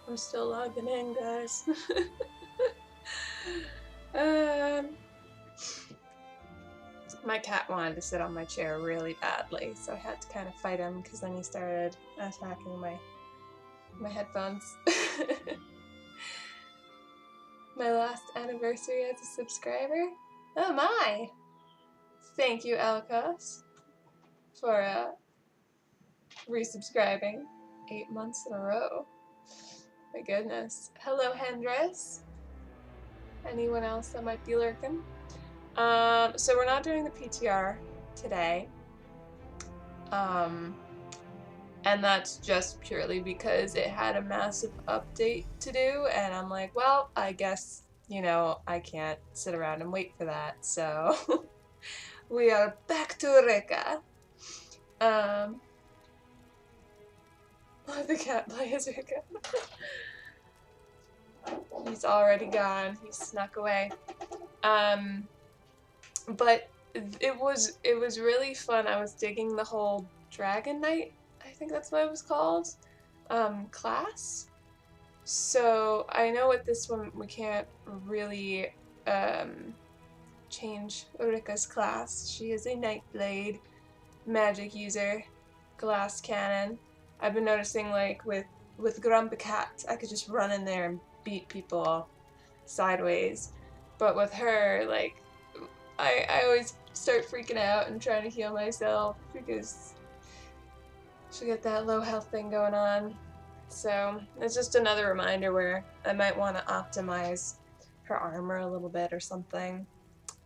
I'm still logging in, guys. My cat wanted to sit on my chair really badly, so I had to kind of fight him because then he started attacking my headphones. My last anniversary as a subscriber? Oh my! Thank you, Elkos, for resubscribing 8 months in a row. My goodness. Hello, Hendris. Anyone else that might be lurking? So we're not doing the PTR today. And that's just purely because it had a massive update to do, and I'm like, well, I guess, you know, I can't sit around and wait for that, so we are back to Rika. Let the cat play as Rika. He's already gone. He snuck away. But it was really fun. I was digging the whole Dragon Knight, I think that's what it was called, class. So I know with this one we can't really change Rika's class. She is a Nightblade magic user, glass cannon. I've been noticing, like, with Grumpy Cat, I could just run in there and beat people sideways. But with her, like, I always start freaking out and trying to heal myself because she'll get that low health thing going on. So it's just another reminder where I might want to optimize her armor a little bit or something.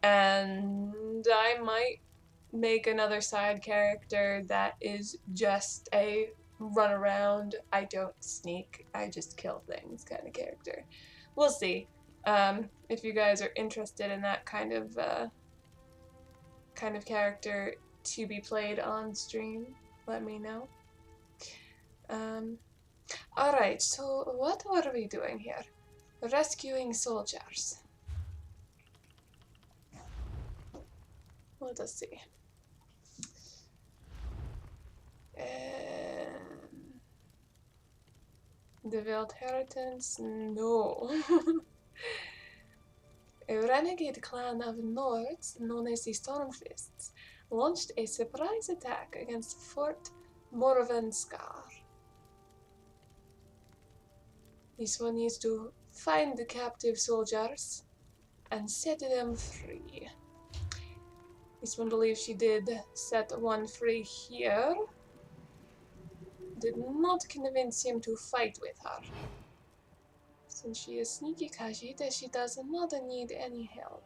And I might make another side character that is just a run around, I don't sneak, I just kill things kind of character. We'll see. If you guys are interested in that kind of character to be played on stream, let me know. Alright, so what were we doing here? Rescuing soldiers. Let us see. The Wild Inheritance? No. A renegade clan of Nords, known as the Stormfists, launched a surprise attack against Fort Morvenskar. This one needs to find the captive soldiers and set them free. This one believes she did set one free here. Did not convince him to fight with her. Since she is sneaky Khajiit, she does not need any help.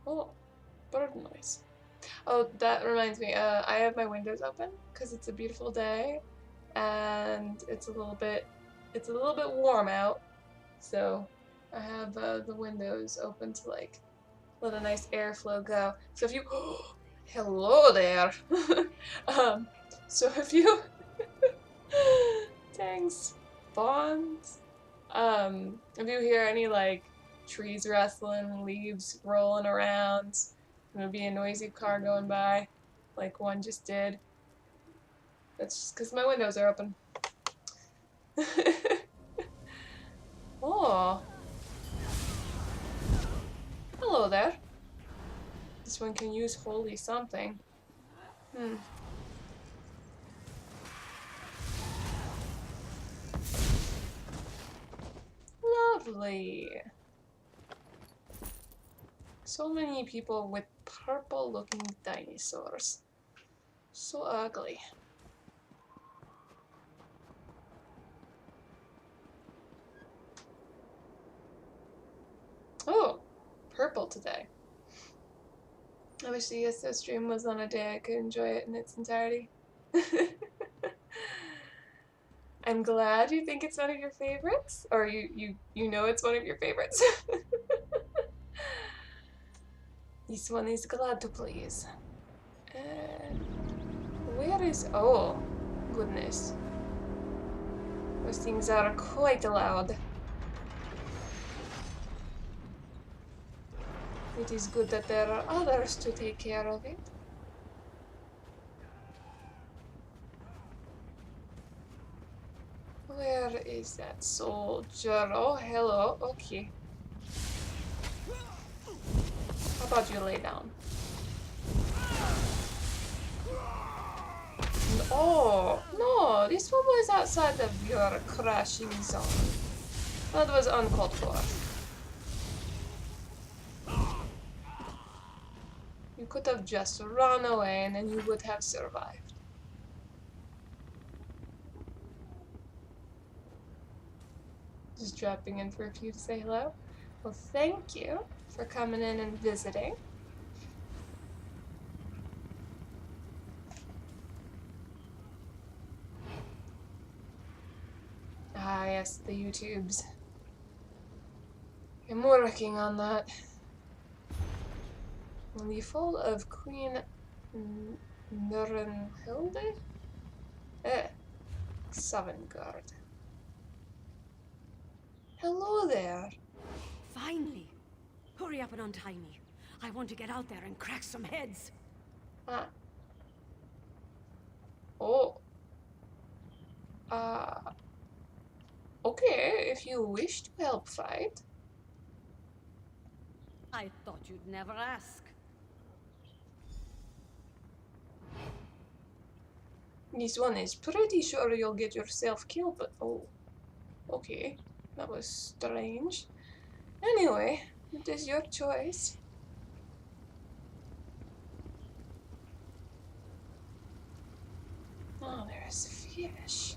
Oh, bird noise. Oh, that reminds me, I have my windows open because it's a beautiful day and it's a little bit warm out, so I have the windows open to, like, let a nice airflow go. So if you hello there. So if you dang spawns, if you hear any, like, trees rustling, leaves rolling around, there'll be a noisy car going by, like one just did. That's just because my windows are open. Oh. Hello there. This one can use holy something. Lovely. So many people with purple looking dinosaurs. So ugly. Oh, purple today. I wish the ESO stream was on a day I could enjoy it in its entirety. I'm glad you think it's one of your favorites, or you know it's one of your favorites. This one is glad to please. Where is... oh, goodness. Those things are quite loud. It is good that there are others to take care of it. Where is that soldier? Oh, hello. Okay. How about you lay down? Oh, no. This one was outside of your crashing zone. That was uncalled for. You could have just run away and then you would have survived. Just dropping in for a few to say hello. Well, thank you for coming in and visiting. Ah, yes, the YouTubes. I'm working on that. On the fall of Queen Nurrenhilde? Sovngarde. Hello there. Finally! Hurry up and untie me. I want to get out there and crack some heads. Ah. Oh. Okay, if you wish to help fight. I thought you'd never ask. This one is pretty sure you'll get yourself killed, but oh. Okay. That was strange. Anyway, it is your choice. Oh, there's fish.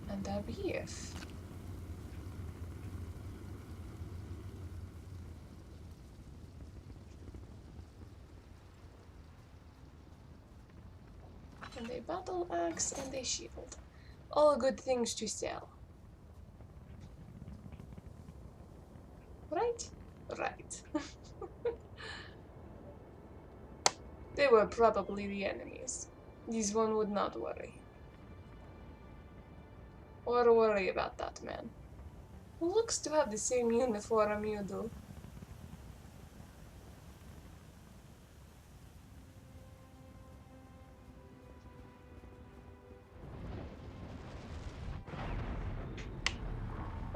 And a beef. And a battle axe and a shield. All good things to sell. Right? Right. They were probably the enemies. This one would not worry. Or worry about that man. Who looks to have the same uniform you do.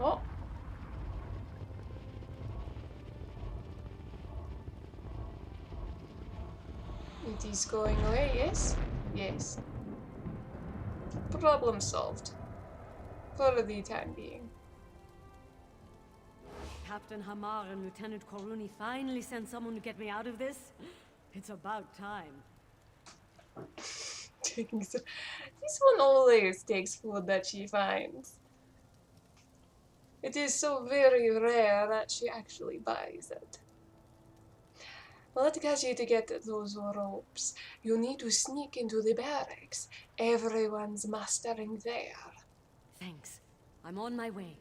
Oh. It is going away, yes? Yes. Problem solved. For the time being. Captain Hamar and Lieutenant Koruni finally sent someone to get me out of this. It's about time. This one always takes food that she finds. It is so very rare that she actually buys it. Let Khajiit to get those ropes. You need to sneak into the barracks. Everyone's mustering there. Thanks. I'm on my way.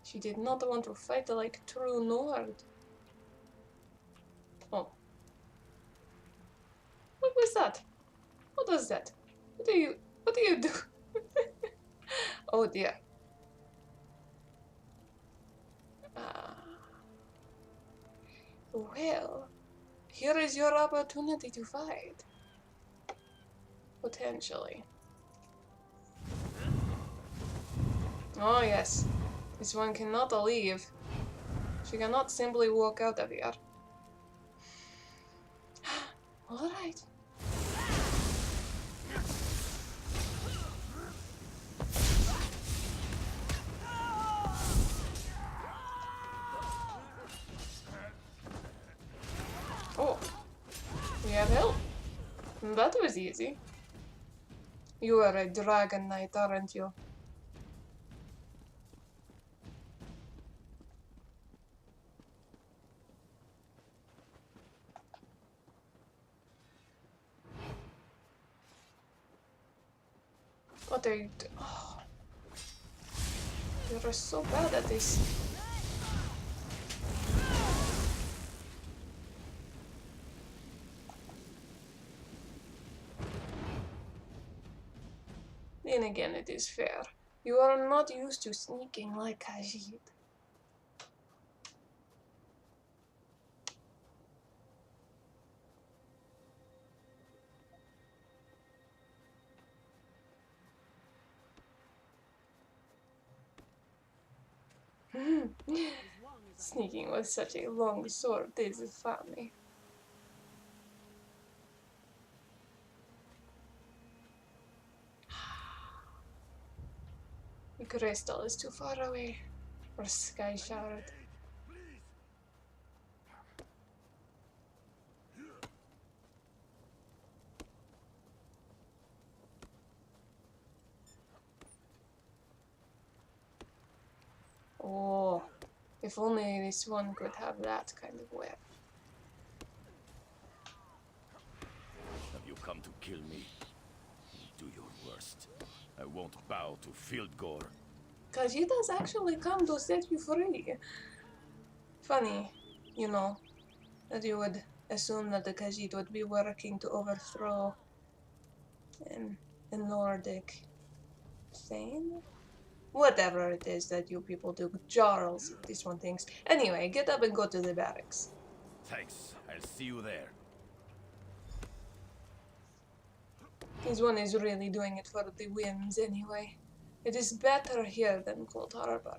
She did not want to fight like true Nord. Oh. What was that? What was that? What do you do? Oh dear. Well, here is your opportunity to fight. Potentially. Oh yes. This one cannot leave. She cannot simply walk out of here. Alright. Oh. We have help. That was easy. You are a dragon knight, aren't you? What are you doing? Oh. You're so bad at this. Then again, it is fair. You are not used to sneaking like Khajiit. Sneaking with such a long sword is funny. The crystal is too far away. Or sky shard. Oh, if only this one could have that kind of web. Have you come to kill me? Do your worst. I won't bow to field gore. Khajiit has actually come to set you free. Funny, you know, that you would assume that the Khajiit would be working to overthrow a Nordic thing? Whatever it is that you people do, Jarls, this one thinks. Anyway, get up and go to the barracks. Thanks. I'll see you there. This one is really doing it for the whims anyway. It is better here than Cold Harbor.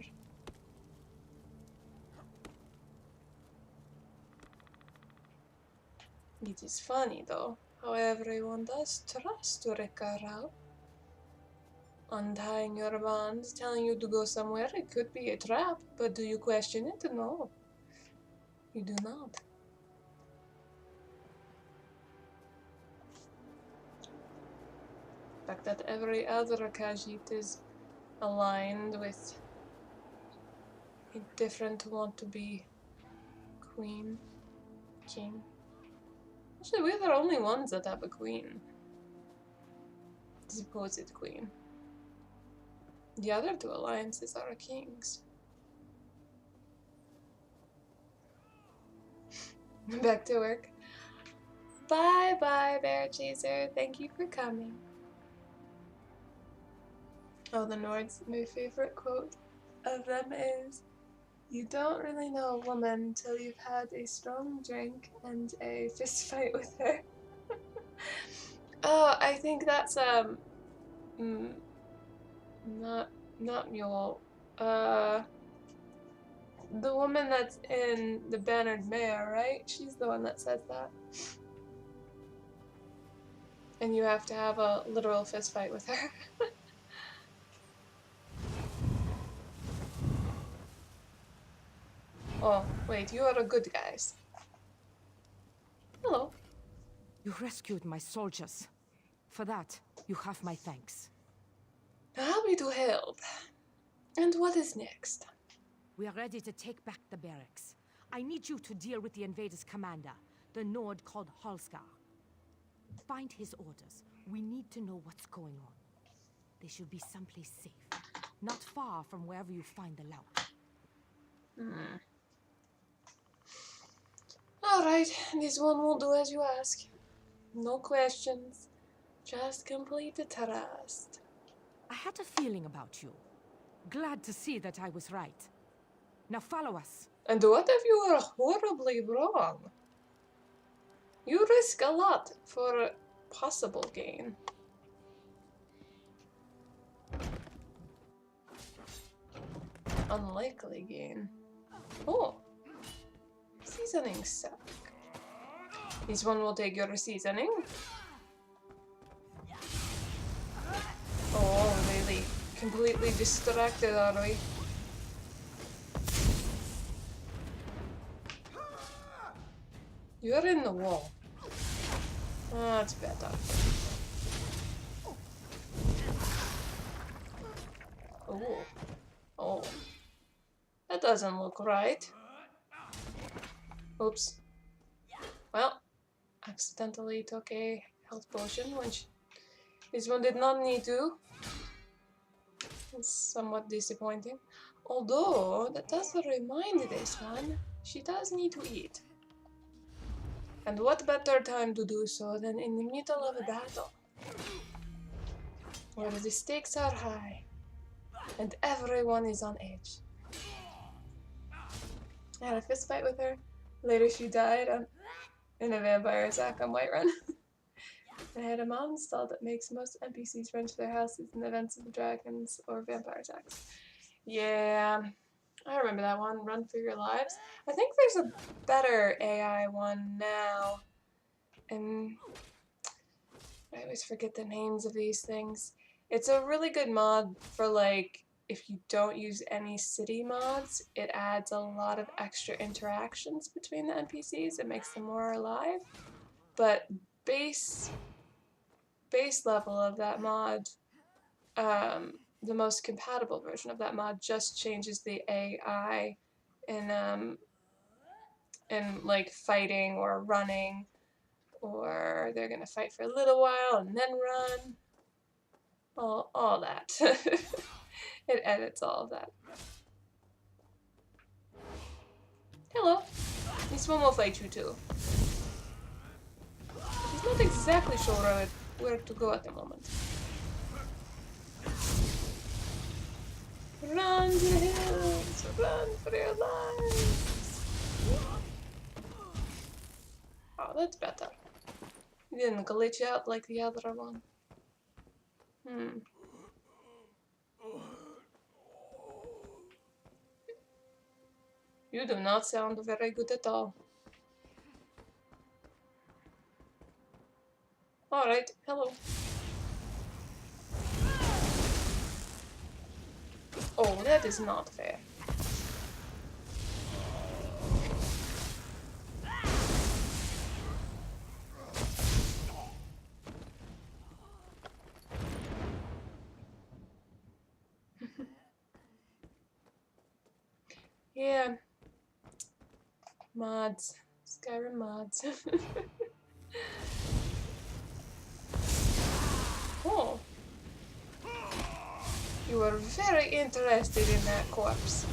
It is funny though, how everyone does trust Rikha'Raal. Untying your bonds, telling you to go somewhere, it could be a trap, but do you question it? No, you do not. The fact that every other Khajiit is aligned with a different want to be queen, king. Actually, we're the only ones that have a queen. The supposed queen. The other two alliances are kings. Back to work. Bye bye, Bear Chaser. Thank you for coming. Oh, the Nords. My favorite quote of them is, "You don't really know a woman until you've had a strong drink and a fist fight with her." Oh, I think that's not Mule. The woman that's in the Bannered Mare, right? She's the one that says that. And you have to have a literal fist fight with her. Oh, wait, you are a good guys. Hello. You rescued my soldiers. For that, you have my thanks. Happy to help. And what is next? We are ready to take back the barracks. I need you to deal with the invaders' commander, the Nord called Halskar. Find his orders. We need to know what's going on. They should be someplace safe, not far from wherever you find the lout. Alright, this one will do as you ask. No questions. Just complete the trust. I had a feeling about you. Glad to see that I was right. Now follow us. And what if you were horribly wrong? You risk a lot for possible gain. Unlikely gain. Oh. Seasoning sack. This one will take your seasoning. Oh, really? Completely distracted, are we? You're in the wall. That's better. Oh. Oh. That doesn't look right. Oops. Well, accidentally took a health potion, which this one did not need to. It's somewhat disappointing. Although, that does remind this one, she does need to eat. And what better time to do so than in the middle of a battle, where the stakes are high and everyone is on edge. I had a fist fight with her. Later she died in a vampire attack on Whiterun. I had a mod installed that makes most NPCs run to their houses in events of dragons or vampire attacks. Yeah, I remember that one, Run for Your Lives. I think there's a better AI one now. And I always forget the names of these things. It's a really good mod for, like, if you don't use any city mods, it adds a lot of extra interactions between the NPCs. It makes them more alive. But base level of that mod, the most compatible version of that mod just changes the AI in like fighting or running, or they're gonna fight for a little while and then run. All that. It edits all of that. Hello. This one will fight you too. He's not exactly sure where to go at the moment. Run to the hills! Run for your lives! Oh, that's better. He didn't glitch out like the other one. You do not sound very good at all. Alright, hello. Oh, that is not fair. Yeah. Mods. Skyrim mods. Oh. You are very interested in that corpse.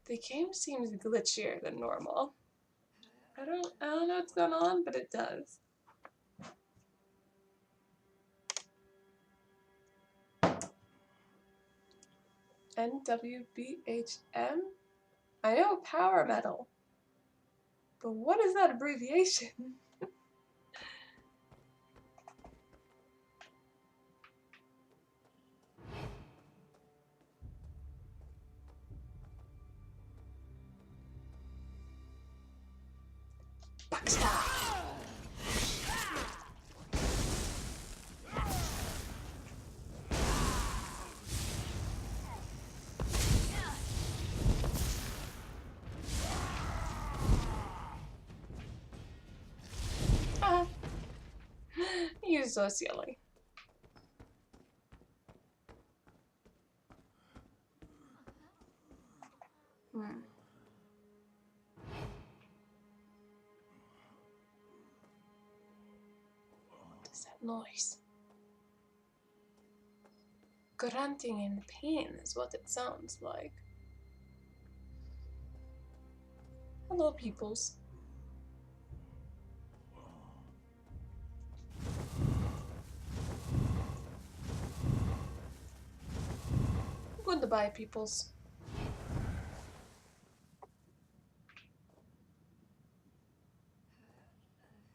The game seems glitchier than normal. I don't know what's going on, but it does. NWBHM? I know power metal, but what is that abbreviation? You're so silly. What is that noise? Grunting in pain is what it sounds like. Hello, peoples. Goodbye, peoples.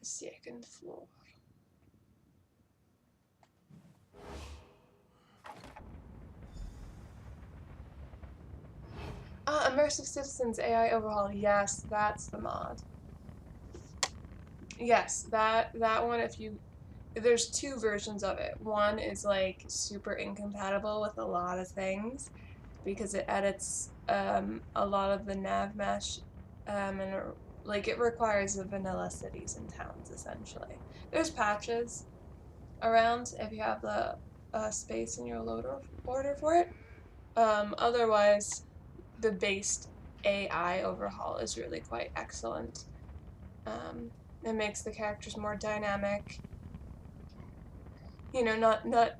Second floor. Immersive Citizens AI Overhaul. Yes, that's the mod. Yes, that one, there's two versions of it. One is like super incompatible with a lot of things because it edits a lot of the nav mesh and like it requires the vanilla cities and towns essentially. There's patches around if you have the space in your load order for it. Otherwise, the based AI overhaul is really quite excellent. It makes the characters more dynamic. You know, not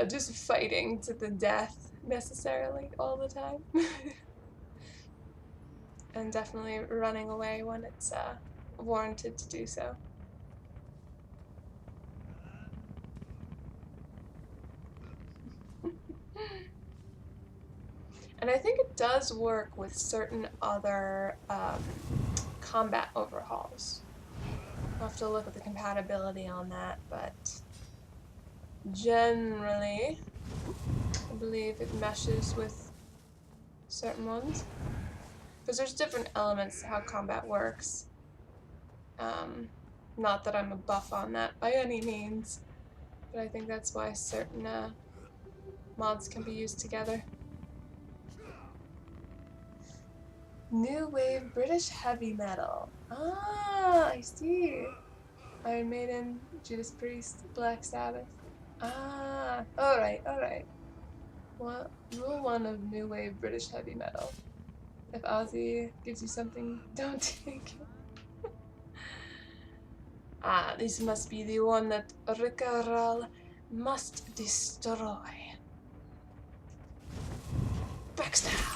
just fighting to the death necessarily all the time. And definitely running away when it's warranted to do so. And I think it does work with certain other combat overhauls. I'll have to look at the compatibility on that, but generally, I believe it meshes with certain ones. Because there's different elements to how combat works. Not that I'm a buff on that by any means, but I think that's why certain mods can be used together. New wave British heavy metal. Ah, I see. Iron Maiden, Judas Priest, Black Sabbath. Ah, alright, alright. Well, rule 1 of new wave British heavy metal. If Ozzy gives you something, don't take it. Ah, this must be the one that Rikha'Raal must destroy. Backstab!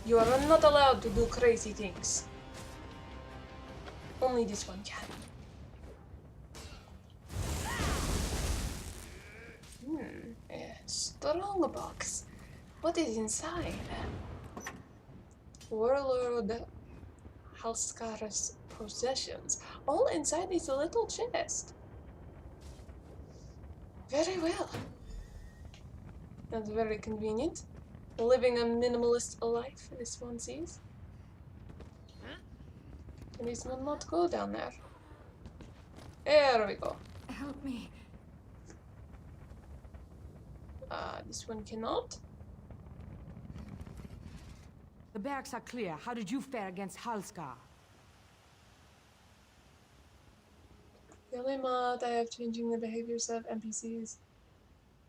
You are not allowed to do crazy things. Only this one can. A strong box. What is inside? Warlord Halskar's possessions. All inside this little chest. Very well. That's very convenient. Living a minimalist life, this one sees. And this will not go down there. There we go. Help me. This one cannot. The barracks are clear. How did you fare against Halskar? The only mod I have changing the behaviors of NPCs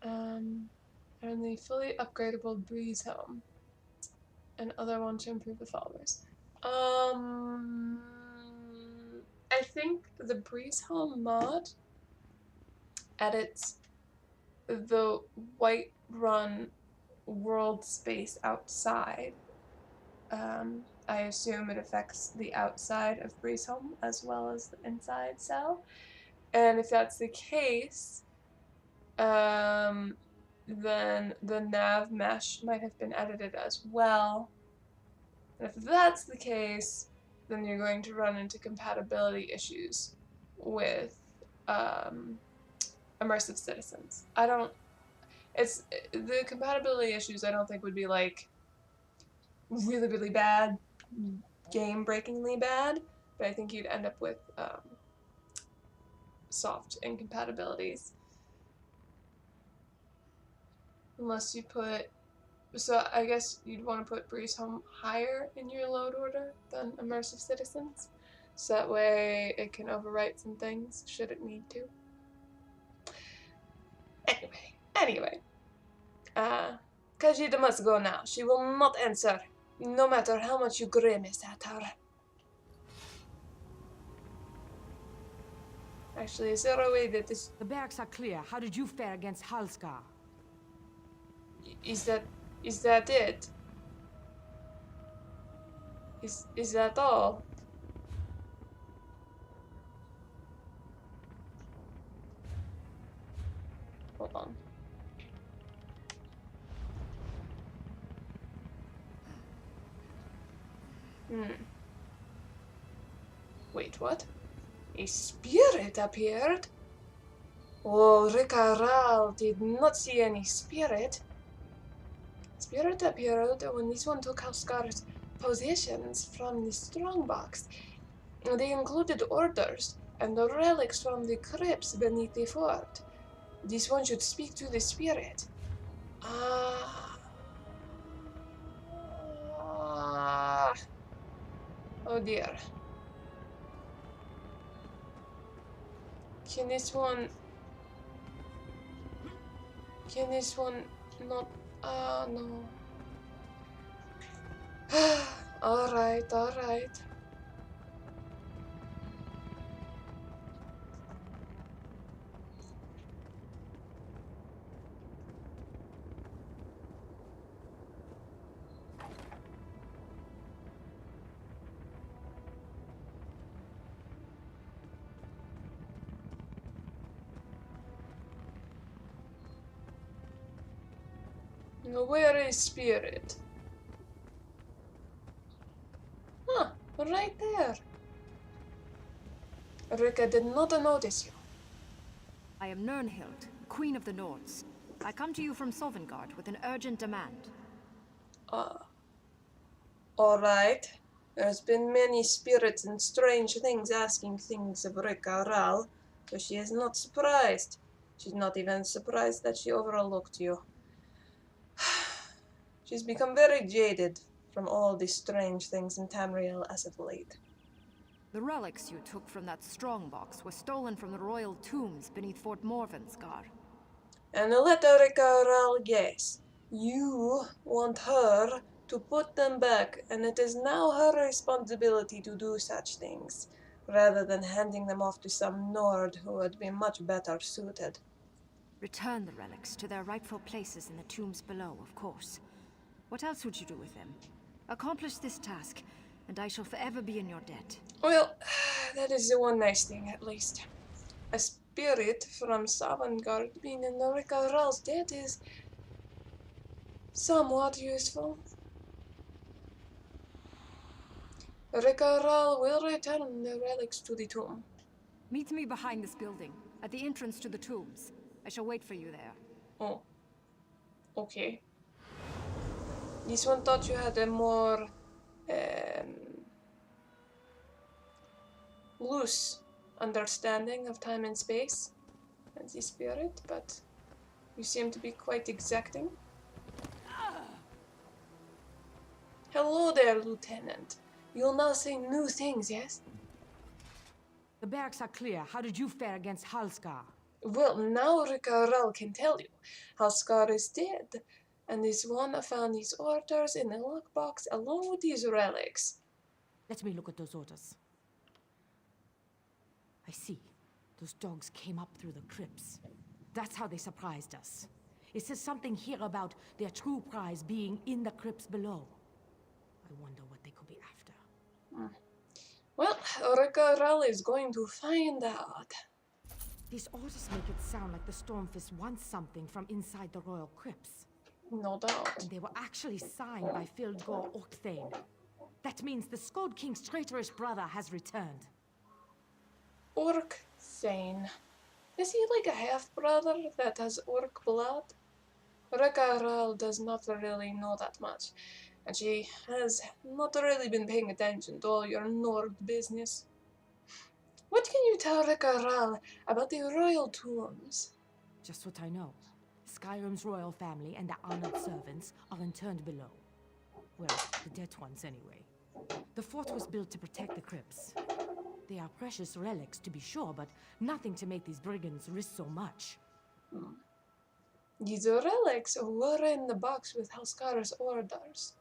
are in the fully upgradable Breeze Helm. And other one to improve the followers. I think the Breeze Helm mod edits the Whiterun world space outside. I assume it affects the outside of Breeze Helm as well as the inside cell. And if that's the case, then the nav mesh might have been edited as well. And if that's the case, then you're going to run into compatibility issues with immersive citizens. The compatibility issues I don't think would be like really, really bad, game-breakingly bad, but I think you'd end up with soft incompatibilities. Unless you put... So I guess you'd want to put Breeze Home higher in your load order than Immersive Citizens. So that way it can overwrite some things, should it need to. Anyway. Khajiit must go now. She will not answer, no matter how much you grimace at her. Actually, is there a way that this... The barracks are clear. How did you fare against Halskar? Is that it? Is that all? Hold on. Wait, what? A spirit appeared? Oh, Rikha'Raal did not see any spirit. Spirit appeared when this one took Halskar's possessions from the strongbox. They included orders and the relics from the crypts beneath the fort. This one should speak to the spirit. Oh dear. Can this one not... no. Alright. Where is Spirit? Huh, right there. Rika did not notice you. I am Nirnhild, Queen of the Nords. I come to you from Sovngarde with an urgent demand. Alright. There's been many spirits and strange things asking things of Rikha'Raal, so she is not surprised. She's not even surprised that she overlooked you. She's become very jaded from all these strange things in Tamriel as of late. The relics you took from that strongbox were stolen from the royal tombs beneath Fort Morvenskar. And let Rikha'Raal guess. You want her to put them back, and it is now her responsibility to do such things, rather than handing them off to some Nord who would be much better suited. Return the relics to their rightful places in the tombs below, of course. What else would you do with them? Accomplish this task, and I shall forever be in your debt. Well, that is the one nice thing, at least. A spirit from Sovngarde being in Rikha'Raal's debt is somewhat useful. Rikha'Raal will return the relics to the tomb. Meet me behind this building, at the entrance to the tombs. I shall wait for you there. Oh. Okay. This one thought you had a more loose understanding of time and space and the spirit, but you seem to be quite exacting. Hello there, Lieutenant. You'll now say new things, yes? The barracks are clear. How did you fare against Halskar? Well, now Rikha'Raal can tell you. Halskar is dead, and this one found these orders in the lockbox along with these relics. Let me look at those orders. I see. Those dogs came up through the crypts. That's how they surprised us. It says something here about their true prize being in the crypts below. I wonder what they could be after. Well, Rikha'Raal is going to find out. These orders make it sound like the Stormfist wants something from inside the royal crypts. No doubt. And they were actually signed by Fildgor Orkthane. That means the Skald King's traitorous brother has returned. Orkthane. Is he like a half-brother that has orc blood? Rikha'Raal does not really know that much, and she has not really been paying attention to all your Nord business. What can you tell Rikha'Raal about the royal tombs? Just what I know. Skyrim's royal family and the honored servants are interned below. Well, the dead ones anyway. The fort was built to protect the crypts. They are precious relics, to be sure, but nothing to make these brigands risk so much. These relics were in the box with Halskar's orders.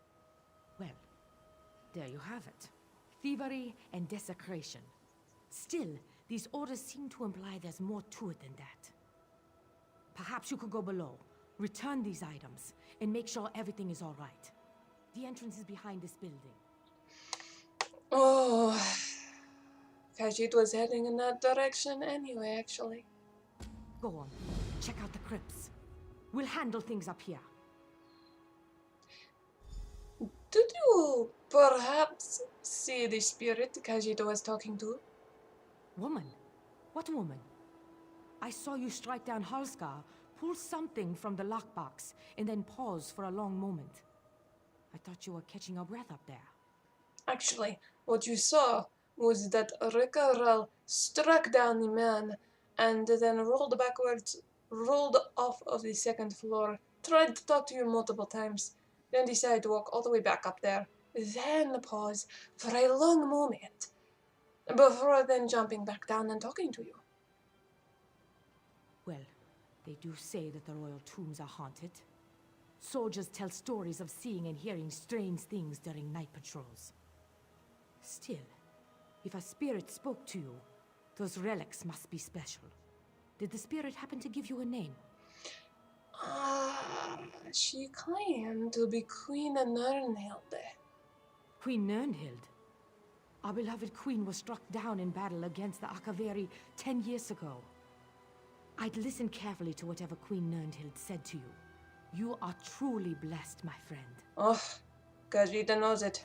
Well, there you have it. Thievery and desecration. Still, these orders seem to imply there's more to it than that. Perhaps you could go below, return these items, and make sure everything is all right. The entrance is behind this building. Oh, Khajiit was heading in that direction anyway, actually. Go on, check out the crypts. We'll handle things up here. Did you perhaps see the spirit Khajiit was talking to? Woman? What woman? I saw you strike down Halskar, pull something from the lockbox, and then pause for a long moment. I thought you were catching your breath up there. Actually, what you saw was that Rikha'Raal struck down the man and then rolled backwards, rolled off of the second floor, tried to talk to you multiple times, then decided to walk all the way back up there, then pause for a long moment, before then jumping back down and talking to you. Well, they do say that the royal tombs are haunted. Soldiers tell stories of seeing and hearing strange things during night patrols. Still, if a spirit spoke to you, those relics must be special. Did the spirit happen to give you a name? She claimed to be Queen Nirnhild. Queen Nirnhild? Our beloved queen was struck down in battle against the Akaveri 10 years ago. I'd listen carefully to whatever Queen Nirnhild said to you. You are truly blessed, my friend. Oh, Khajiit knows it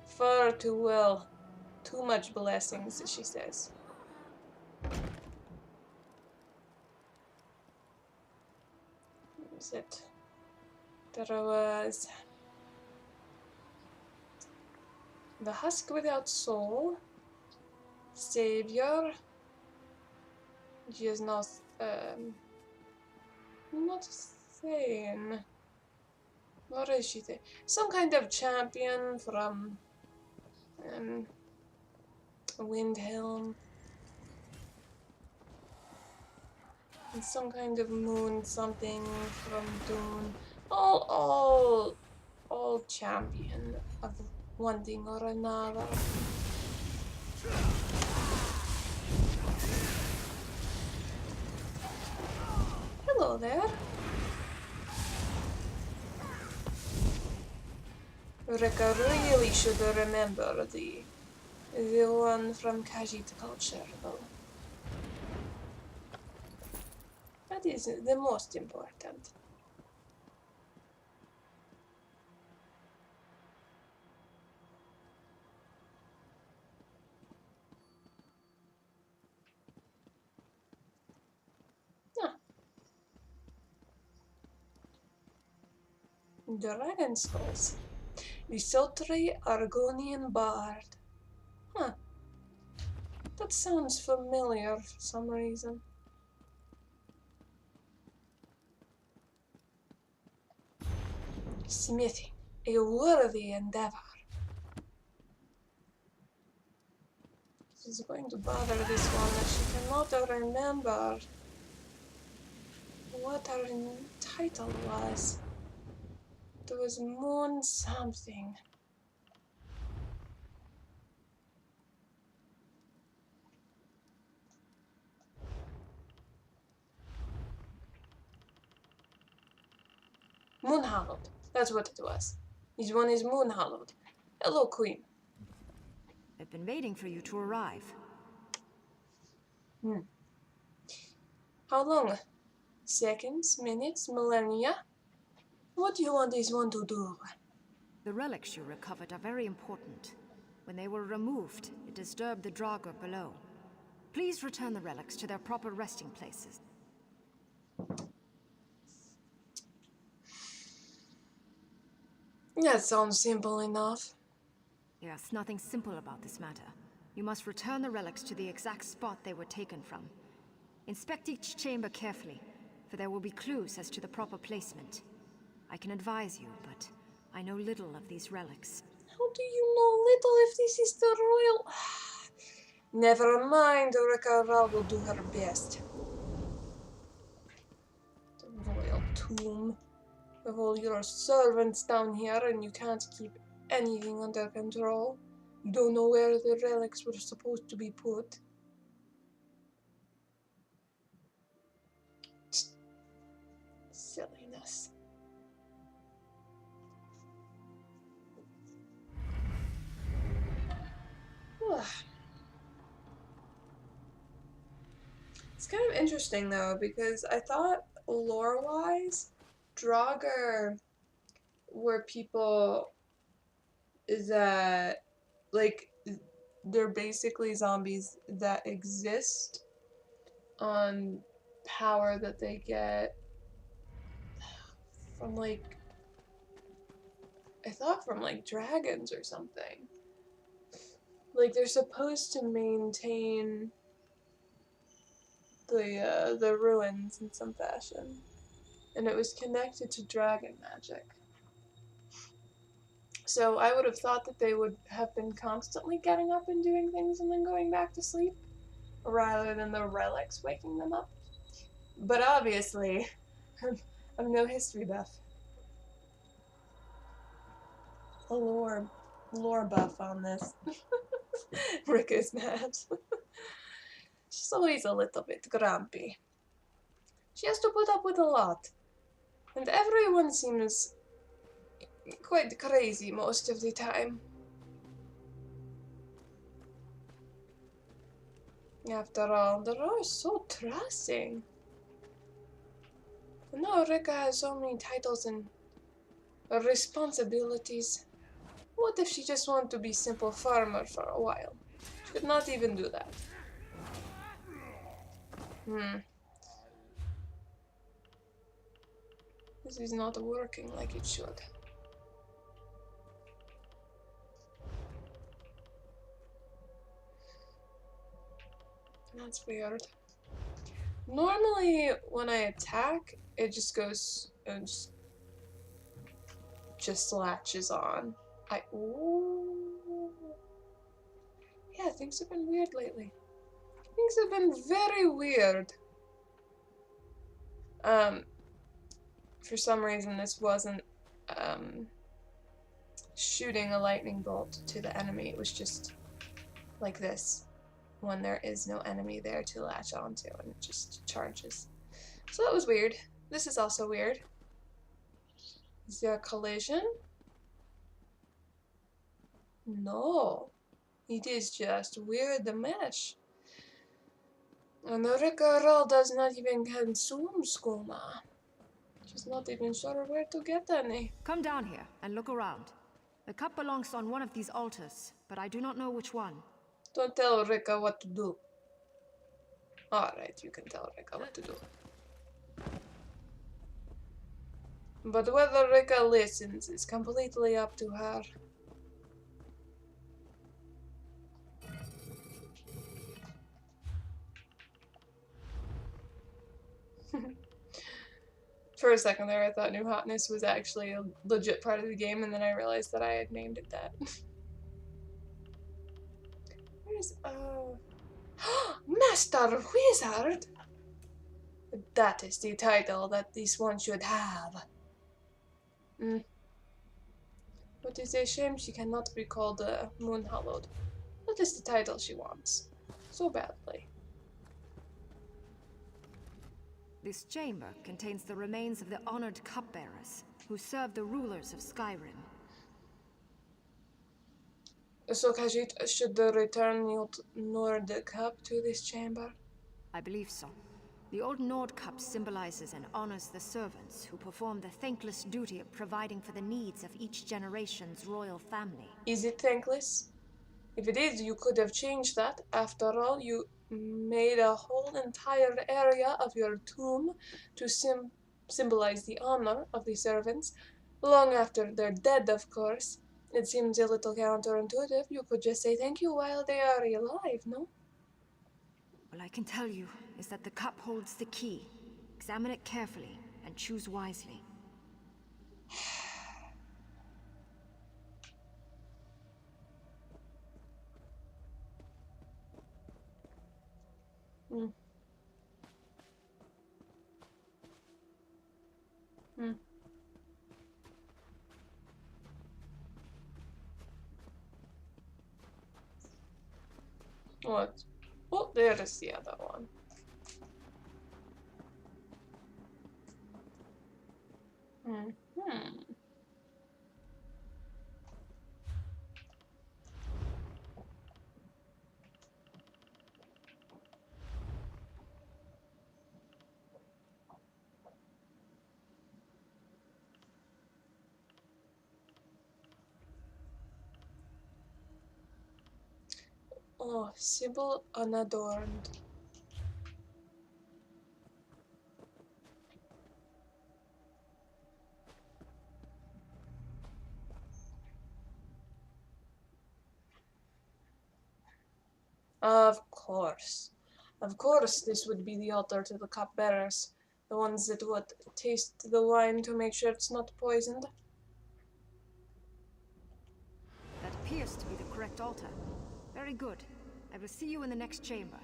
far too well. Too much blessings, she says. What was it? There was the husk without soul, savior. She is not sane. What is she? Some kind of champion from Windhelm. And some kind of moon something from Dune. All champion of one thing or another. Hello there. Rika really should remember the one from Khajiit culture, though. That is the most important. Ah. Dragon skulls. The sultry Argonian bard. Huh. That sounds familiar for some reason. Smithing. A worthy endeavor. She's going to bother this one that she cannot remember what her title was. There was Moon something. Moon Hallowed. That's what it was. This one is Moon Hallowed. Hello, Queen. I've been waiting for you to arrive. How long? Seconds, minutes, millennia? What do you want this one to do? The relics you recovered are very important. When they were removed, it disturbed the Draugr below. Please return the relics to their proper resting places. That sounds simple enough. There's nothing simple about this matter. You must return the relics to the exact spot they were taken from. Inspect each chamber carefully, for there will be clues as to the proper placement. I can advise you, but I know little of these relics. How do you know little if this is the royal... Never mind, Rikha'Raal will do her best. The royal tomb. With all your servants down here and you can't keep anything under control. You don't know where the relics were supposed to be put. Silliness. It's kind of interesting though, because I thought lore-wise, Draugr were people that, like, they're basically zombies that exist on power that they get from, like, I thought from, like, dragons or something. Like, they're supposed to maintain the ruins in some fashion. And it was connected to dragon magic. So I would have thought that they would have been constantly getting up and doing things and then going back to sleep, rather than the relics waking them up. But obviously, I'm no history buff. A lore buff on this. Rick is mad. She's always a little bit grumpy. She has to put up with a lot. And everyone seems quite crazy most of the time. After all, they're all so trusting. No, Rika has so many titles and responsibilities. What if she just wanted to be simple farmer for a while? She could not even do that. This is not working like it should. That's weird. Normally, when I attack, it just goes and just latches on. Ooh. Yeah, things have been weird lately. Things have been very weird. For some reason, this wasn't shooting a lightning bolt to the enemy. It was just like this when there is no enemy there to latch onto, and it just charges. So that was weird. This is also weird. Is there a collision? No. It is just weird the mesh. And the Rikha'Raal does not even consume skooma. She's not even sure where to get any. Come down here and look around. The cup belongs on one of these altars, but I do not know which one. Don't tell Rika what to do. Alright, you can tell Rika what to do. But whether Rika listens is completely up to her. For a second there, I thought New Hotness was actually a legit part of the game, and then I realized that I had named it that. Where's, Master Wizard! That is the title that this one should have. But it's a shame she cannot be called Moon Hallowed. That is the title she wants. So badly. This chamber contains the remains of the honored cupbearers who served the rulers of Skyrim. So Khajiit should return Nord Cup to this chamber? I believe so. The old Nord Cup symbolizes and honors the servants who perform the thankless duty of providing for the needs of each generation's royal family. Is it thankless? If it is, you could have changed that. After all, you made a whole entire area of your tomb to symbolize the honor of the servants. Long after they're dead, of course. It seems a little counterintuitive. You could just say thank you while they are alive, no? All I can tell you is that the cup holds the key. Examine it carefully and choose wisely. What? Oh, there is the other one. Oh, Sybil unadorned. Of course. Of course this would be the altar to the cupbearers. The ones that would taste the wine to make sure it's not poisoned. That appears to be the correct altar. Very good. I will see you in the next chamber.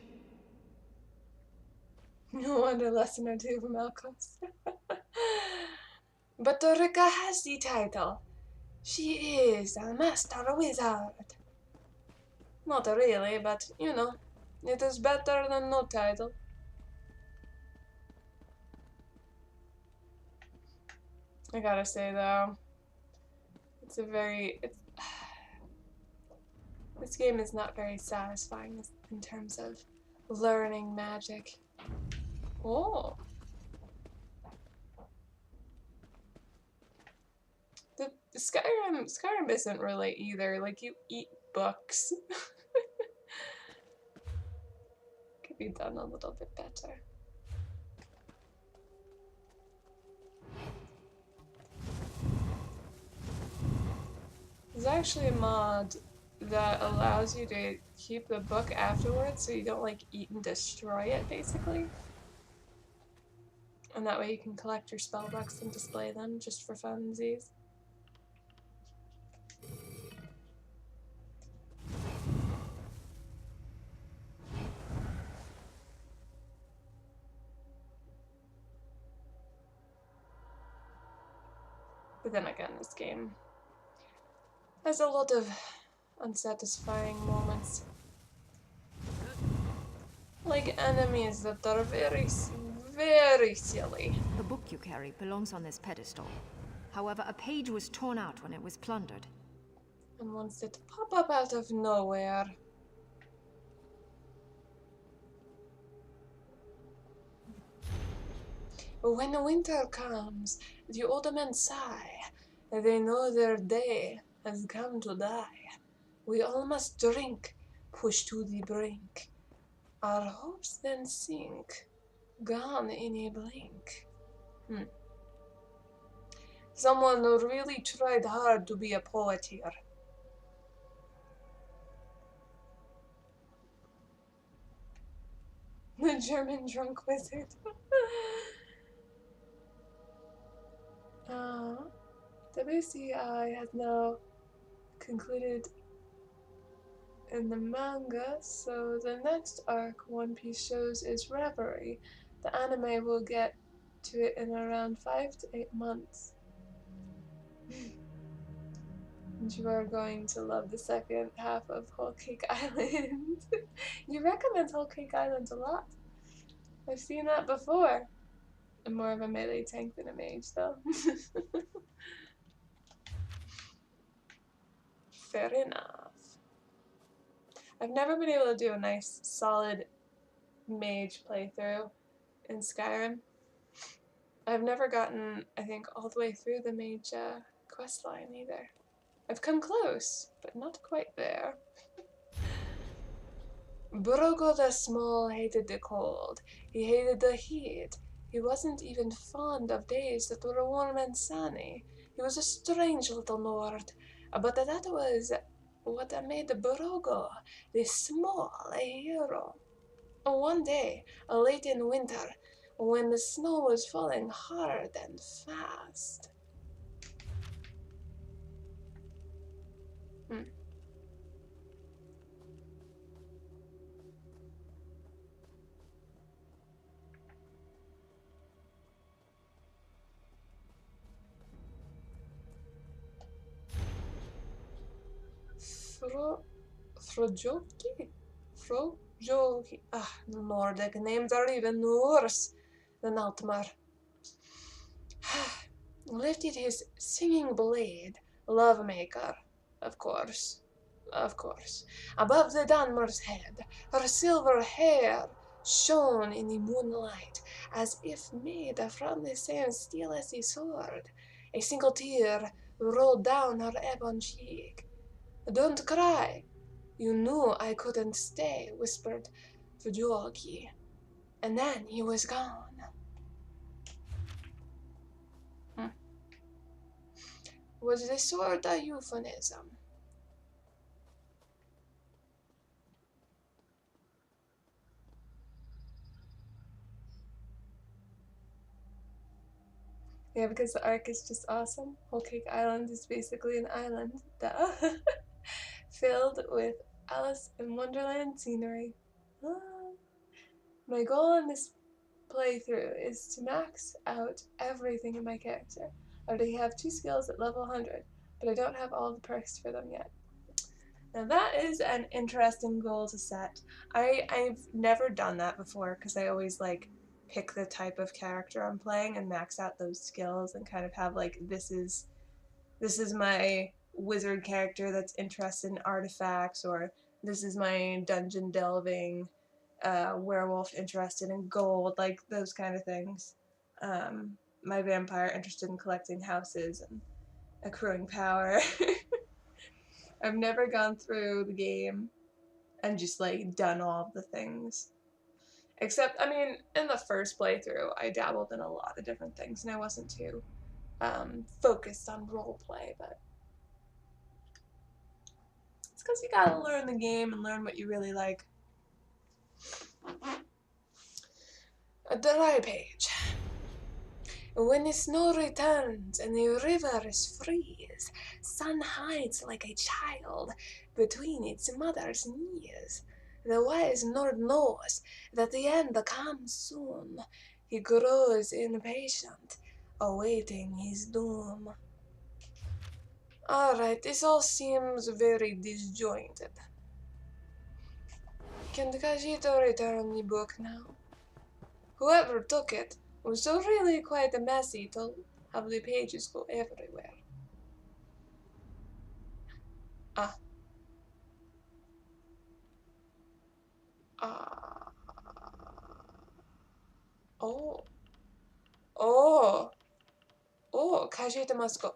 No wonder lesson or two from Alcos. But Rika has the title. She is a master wizard. Not really, but you know, it is better than no title. I gotta say though, this game is not very satisfying in terms of learning magic. Oh. Skyrim isn't really either. Like, you eat books. Could be done a little bit better. There's actually a mod that allows you to keep the book afterwards so you don't like eat and destroy it, basically. And that way you can collect your spell books and display them just for funsies. But then again, this game has a lot of unsatisfying moments. Like enemies that are very, very silly. The book you carry belongs on this pedestal. However, a page was torn out when it was plundered. And ones that pop up out of nowhere. When the winter comes, the older men sigh. They know their day has come to die. We all must drink, push to the brink. Our hopes then sink, gone in a blink. Someone really tried hard to be a poet here. The German drunk wizard. WCI has now concluded in the manga, so the next arc One Piece shows is Reverie. The anime will get to it in around 5 to 8 months. And you are going to love the second half of Whole Cake Island. You recommend Whole Cake Island a lot. I've seen that before. I'm more of a melee tank than a mage, though. Fair enough. I've never been able to do a nice, solid mage playthrough in Skyrim. I've never gotten, I think, all the way through the mage questline either. I've come close, but not quite there. Brogo the Small hated the cold. He hated the heat. He wasn't even fond of days that were warm and sunny. He was a strange little Nord, but that was what made Brogo the Small a hero. One day, late in winter, when the snow was falling hard and fast. Frojoki. Nordic names are even worse than Altmar. Lifted his singing blade, Lovemaker, of course, above the Danmar's head. Her silver hair shone in the moonlight as if made from the same steel as the sword. A single tear rolled down her ebon cheek. "Don't cry. You knew I couldn't stay," whispered Fujoki. And then he was gone. Was the sword a euphemism? Yeah, because the arc is just awesome. Whole Cake Island is basically an island, duh, filled with Alice in Wonderland scenery. My goal in this playthrough is to max out everything in my character. I already have 2 skills at level 100, but I don't have all the perks for them yet. Now that is an interesting goal to set. I've never done that before because I always like pick the type of character I'm playing and max out those skills and kind of have like this is my wizard character that's interested in artifacts, or this is my dungeon delving werewolf interested in gold, like those kind of things. My vampire interested in collecting houses accruing power. I've never gone through the game and just like done all of the things. Except, I mean, in the first playthrough, I dabbled in a lot of different things and I wasn't too focused on roleplay, but it's because you gotta learn the game and learn what you really like. A dry page. When the snow returns and the rivers freeze, sun hides like a child between its mother's knees. The wise Nord knows that the end comes soon. He grows impatient, awaiting his doom. Alright, this all seems very disjointed. Can the Khajiit return the book now? Whoever took it was really quite messy to have the pages go everywhere. Ah. Oh. Oh. Oh, Khajiit must go.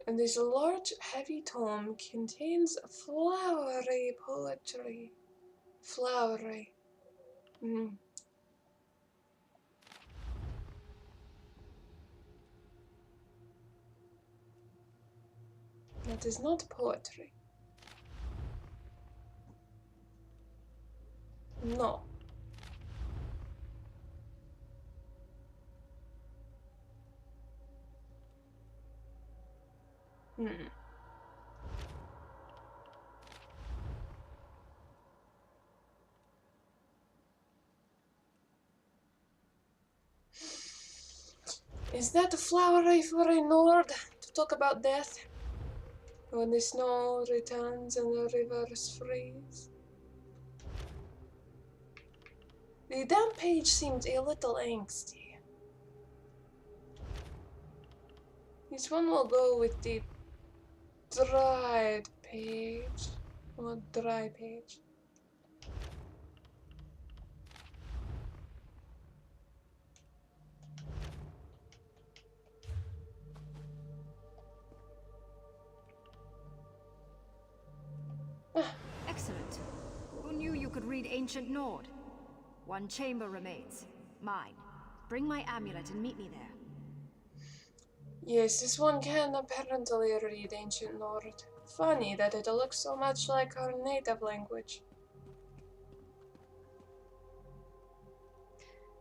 And this large, heavy tome contains flowery poetry. Flowery. That is not poetry. No. Is that flowery for a Nord to talk about death? When the snow returns and the rivers freeze? The damn page seemed a little angsty. This one will go with the dried page. Or dry page. Excellent. Who knew you could read ancient Nord? One chamber remains. Mine. Bring my amulet and meet me there. Yes, this one can apparently read ancient Nord. Funny that it looks so much like our native language.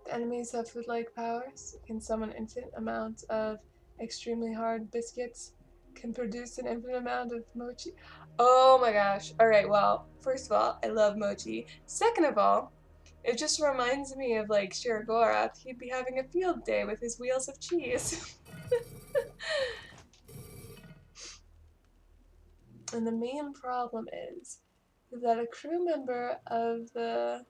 The enemies have food-like powers, can summon infinite amounts of extremely hard biscuits, can produce an infinite amount of mochi. Oh my gosh. Alright, well, first of all, I love mochi. Second of all, it just reminds me of like Shiragorath. He'd be having a field day with his wheels of cheese. And the main problem is that a crew member of the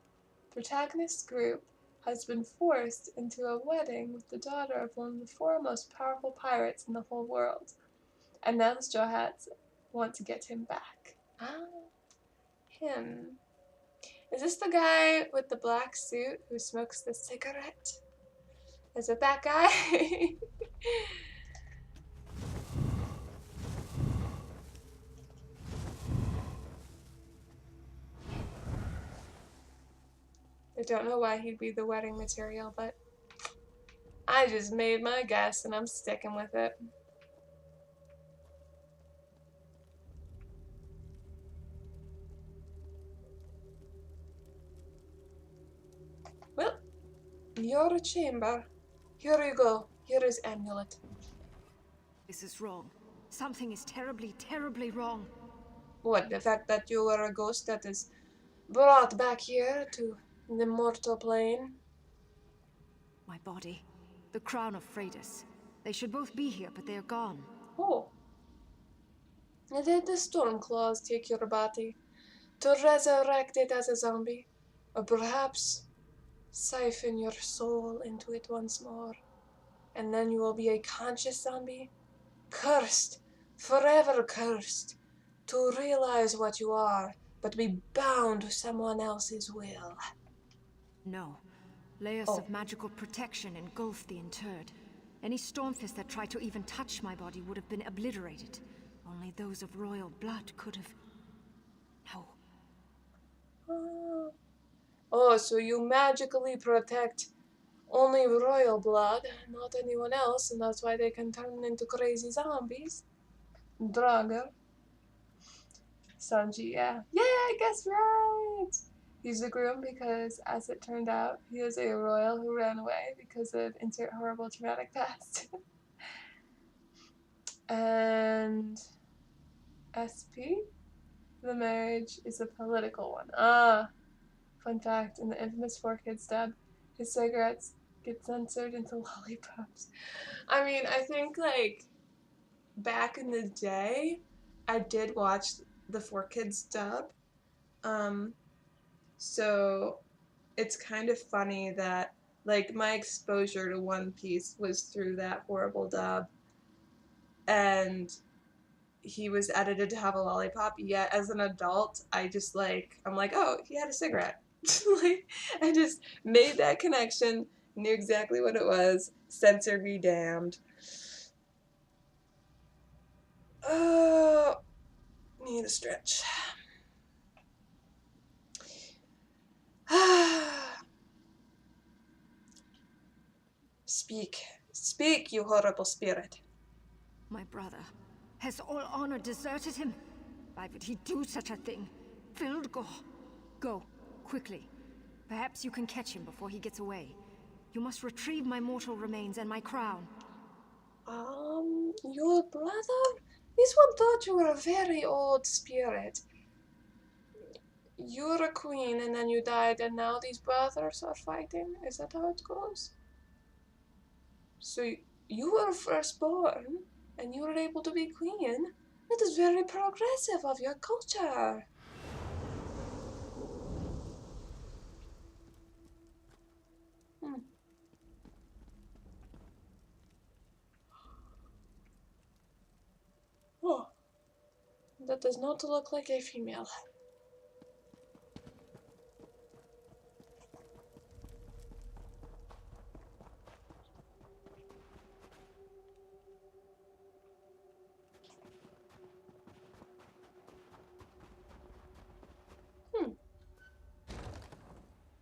protagonist's group has been forced into a wedding with the daughter of one of the four most powerful pirates in the whole world. And now the Straw Hats want to get him back. Ah, him. Is this the guy with the black suit who smokes the cigarette? Is it that guy? I don't know why he'd be the wedding material, but I just made my guess and I'm sticking with it. Well, your chamber. Here you go. Here is amulet. This is wrong. Something is terribly, terribly wrong. What, the fact that you were a ghost that is brought back here to the mortal plane? My body. The crown of Freydis. They should both be here, but they're gone. Oh. Did the Stormclaws take your body to resurrect it as a zombie? Or perhaps siphon your soul into it once more, and then you will be a conscious zombie? Cursed, forever cursed, to realize what you are but be bound to someone else's will. No. Layers Oh. of magical protection engulf the interred. Any stormfist that tried to even touch my body would have been obliterated. Only those of royal blood could have... No. Oh, so you magically protect only royal blood, not anyone else, and that's why they can turn into crazy zombies. Draugr. Sanji, yeah. Yeah, I guess right! He's a groom because, as it turned out, he is a royal who ran away because of insert horrible traumatic past. And SP? The marriage is a political one. Ah! Fun fact, in the infamous 4Kids dub, his cigarettes get censored into lollipops. I mean, I think, like, back in the day, I did watch the 4Kids dub. So it's kind of funny that, like, my exposure to One Piece was through that horrible dub, and he was edited to have a lollipop, yet as an adult, I'm like, oh, he had a cigarette. Like, I just made that connection, knew exactly what it was, censor be damned. Oh, need a stretch. Speak, you horrible spirit. My brother. Has all honor deserted him? Why would he do such a thing? Fildgor. Go, quickly. Perhaps you can catch him before he gets away. You must retrieve my mortal remains and my crown. Your brother? This one thought you were a very old spirit. You're a queen and then you died and now these brothers are fighting? Is that how it goes? So you were firstborn and you were able to be queen? That is very progressive of your culture. Oh, that does not look like a female.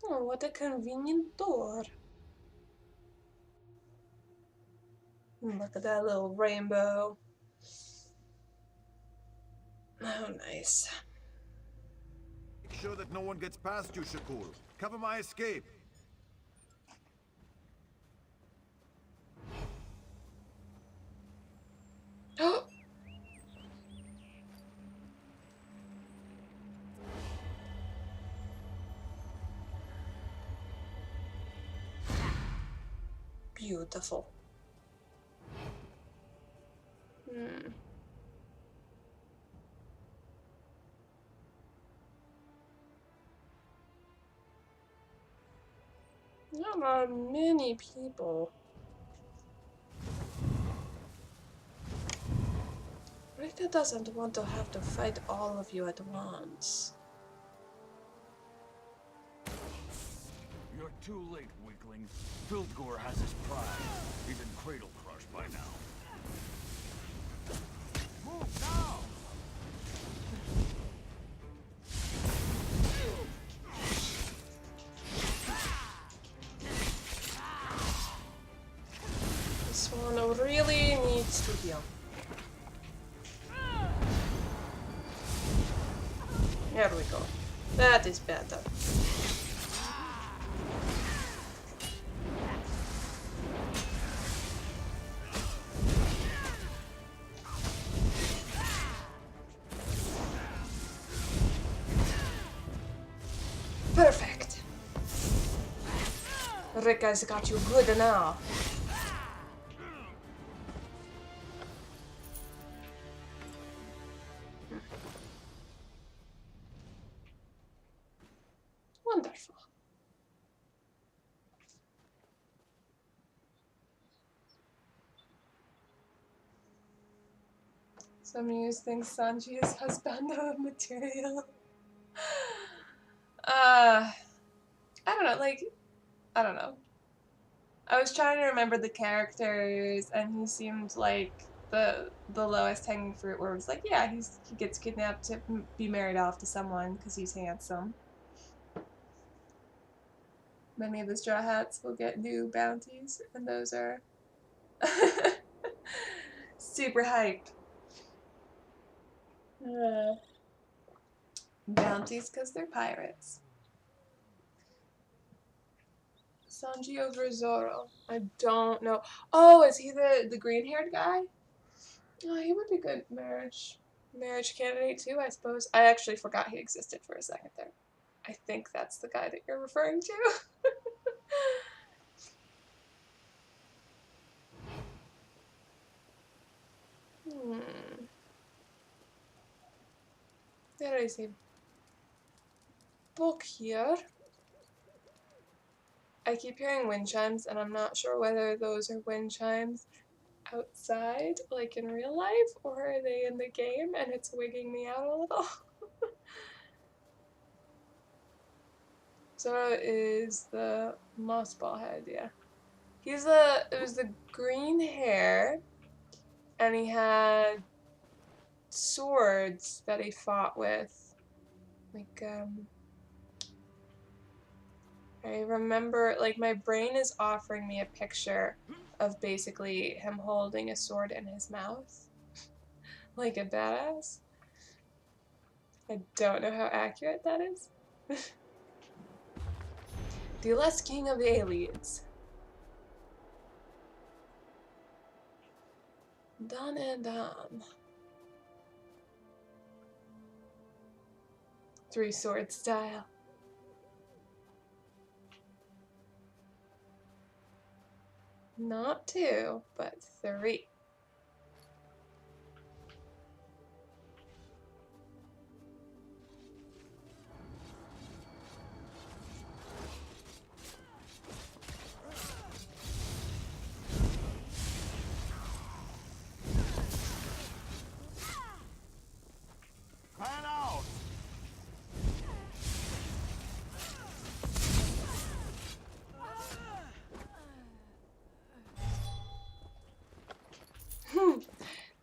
Oh, what a convenient door. Look at that little rainbow. Oh, nice. Make sure that no one gets past you, Shakul. Cover my escape. Beautiful. There are many people. Rika doesn't want to have to fight all of you at once. You're too late, weakling. Fildgor has his pride. He's in Cradle Crush by now. Move now! This one really needs to heal. There we go. That is better. Perfect. Rika's got you good now. Wonderful. Some use thinks Sanji is husband of material. like, I don't know. I was trying to remember the characters, and he seemed like the lowest hanging fruit, where it was like, yeah, he gets kidnapped to be married off to someone because he's handsome. Many of the Straw Hats will get new bounties, and those are super hype. Bounties because they're pirates. Sanji over Zoro. I don't know. Oh, is he the green-haired guy? Oh, he would be good marriage candidate too, I suppose. I actually forgot he existed for a second there. I think that's the guy that you're referring to. There is a book here. I keep hearing wind chimes, and I'm not sure whether those are wind chimes outside, like in real life, or are they in the game and it's wigging me out a little. Zoro is the mossball head, yeah. It was the green hair, and he had swords that he fought with. Like, I remember, like, my brain is offering me a picture of basically him holding a sword in his mouth. Like a badass. I don't know how accurate that is. The last king of the aliens. Done and done. 3 sword style. Not 2, but 3. Fan out!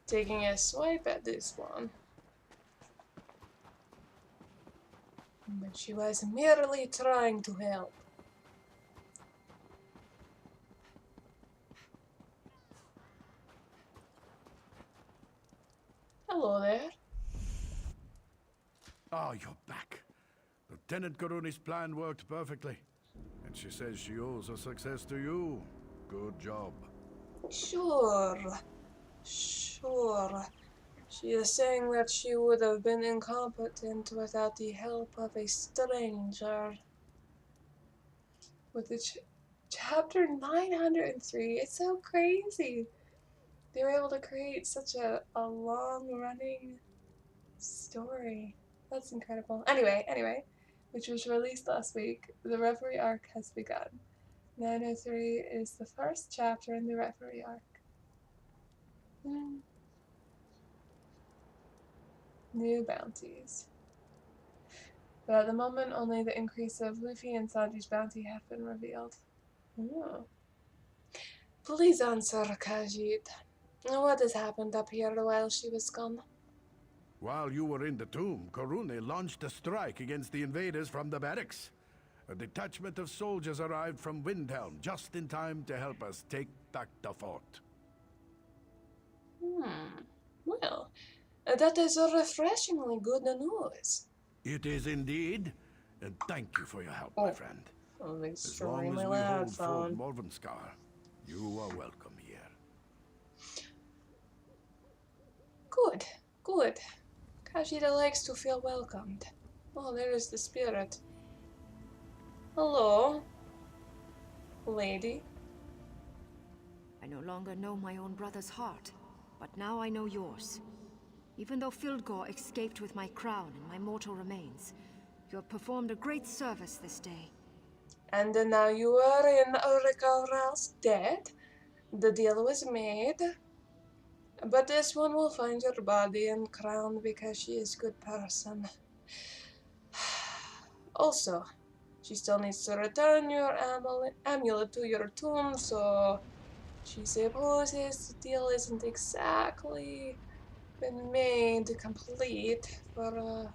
Taking a swipe at this one. But she was merely trying to help. Hello there. Ah, you're back. Lieutenant Karuni's plan worked perfectly. And she says she owes her success to you. Good job. Sure. She is saying that she would have been incompetent without the help of a stranger. With the chapter 903, it's so crazy. They were able to create such a long-running story. That's incredible. Anyway, which was released last week, the Reverie arc has begun. 903 is the first chapter in the Reverie arc. New bounties. But at the moment, only the increase of Luffy and Sanji's bounty have been revealed. Oh. Please answer, Khajiit. What has happened up here while she was gone? While you were in the tomb, Karuni launched a strike against the invaders from the barracks. A detachment of soldiers arrived from Windhelm just in time to help us take back the fort. Well, that is refreshingly good news. It is indeed, and thank you for your help, my friend. As long as we hold Fort Morvenskar, you are welcome here. Good. Khajiit likes to feel welcomed. Oh, there is the spirit. Hello, lady. I no longer know my own brother's heart, but now I know yours. Even though Fildgor escaped with my crown and my mortal remains, you have performed a great service this day. And now you are in Rikha'Raal's dead. The deal was made. But this one will find your body and crown because she is a good person. Also, She still needs to return your amulet to your tomb, so she supposes the deal isn't exactly been made complete for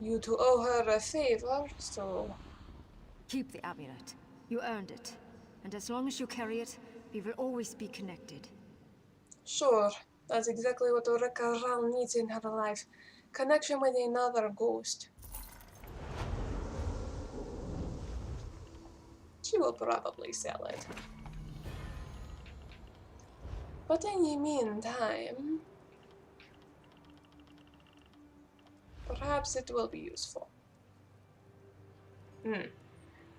you to owe her a favor, so... Keep the amulet. You earned it. And as long as you carry it, we will always be connected. Sure, that's exactly what Rikha'Raal needs in her life. Connection with another ghost. She will probably sell it. But in the meantime, perhaps it will be useful.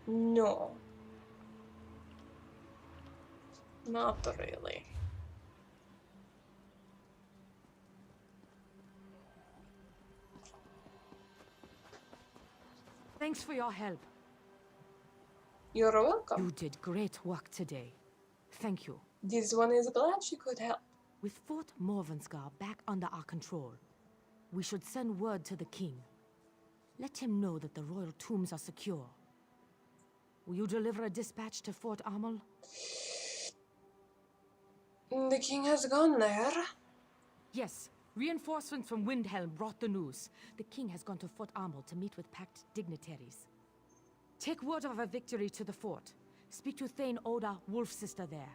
No. Not really. Thanks for your help. You're welcome. You did great work today. Thank you. This one is glad she could help. With Fort Morvenskar back under our control, we should send word to the king. Let him know that the royal tombs are secure. Will you deliver a dispatch to Fort Amel? The king has gone there. Yes. Reinforcements from Windhelm brought the news. The king has gone to Fort Amel to meet with packed dignitaries. Take word of a victory to the fort. Speak to Thane Oda, Wolf's sister there.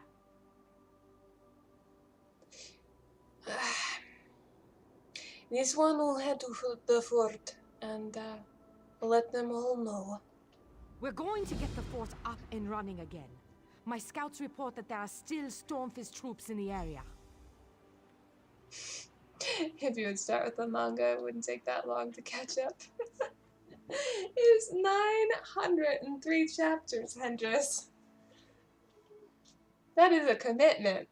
This one will head to the fort and let them all know. We're going to get the fort up and running again. My scouts report that there are still Stormfist troops in the area. If you would start with the manga, it wouldn't take that long to catch up. It's 903 chapters, Hendris. That is a commitment.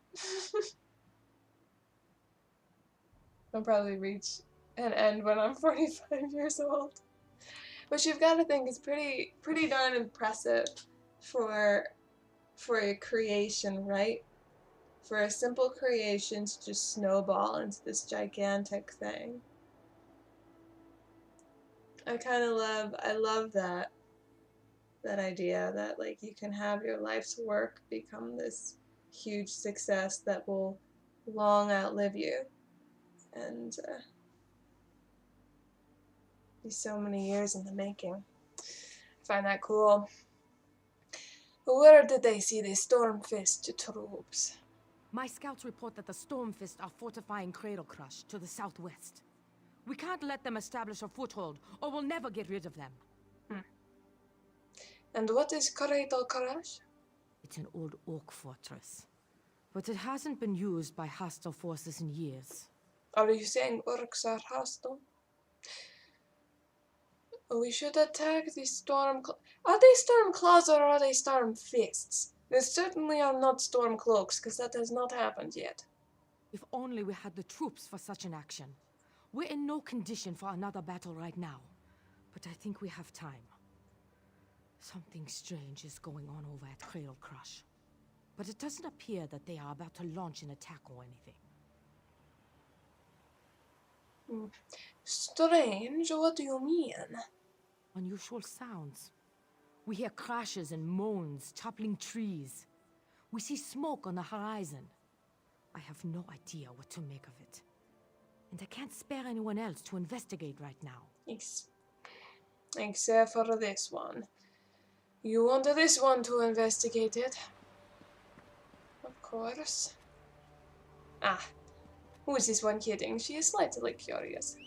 I'll probably reach an end when I'm 45 years old. But you've got to think it's pretty darn impressive for a creation, right? For a simple creation to just snowball into this gigantic thing. I love that idea that like you can have your life's work become this huge success that will long outlive you and be so many years in the making. I find that cool. Where did they see the Stormfist troops? My scouts report that the Stormfist are fortifying Cradle Crush to the southwest. We can't let them establish a foothold, or we'll never get rid of them. And what is Cradle Crush? It's an old orc fortress, but it hasn't been used by hostile forces in years. Are you saying orcs are hostile? We should attack the Storm... Are they Storm Claws or are they Storm Fists? They certainly are not Storm Cloaks, because that has not happened yet. If only we had the troops for such an action. We're in no condition for another battle right now, but I think we have time. Something strange is going on over at Cradle Crush, but it doesn't appear that they are about to launch an attack or anything. Strange? What do you mean? Unusual sounds. We hear crashes and moans, toppling trees. We see smoke on the horizon. I have no idea what to make of it. And I can't spare anyone else to investigate right now. Except for this one. You want this one to investigate it? Of course. Ah, who is this one kidding? She is slightly curious.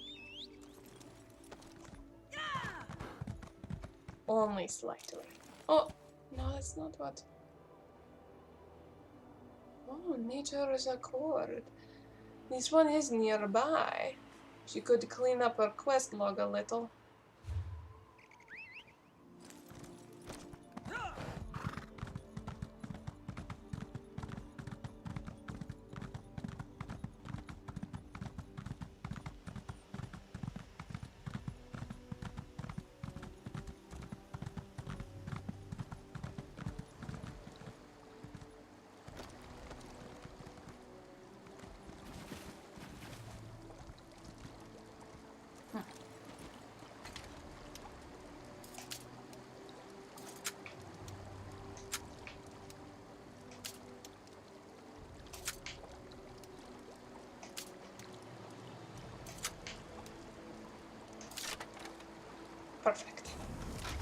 Only slightly. Oh, no, that's not what... Oh, nature's accord. This one is nearby. She could clean up her quest log a little.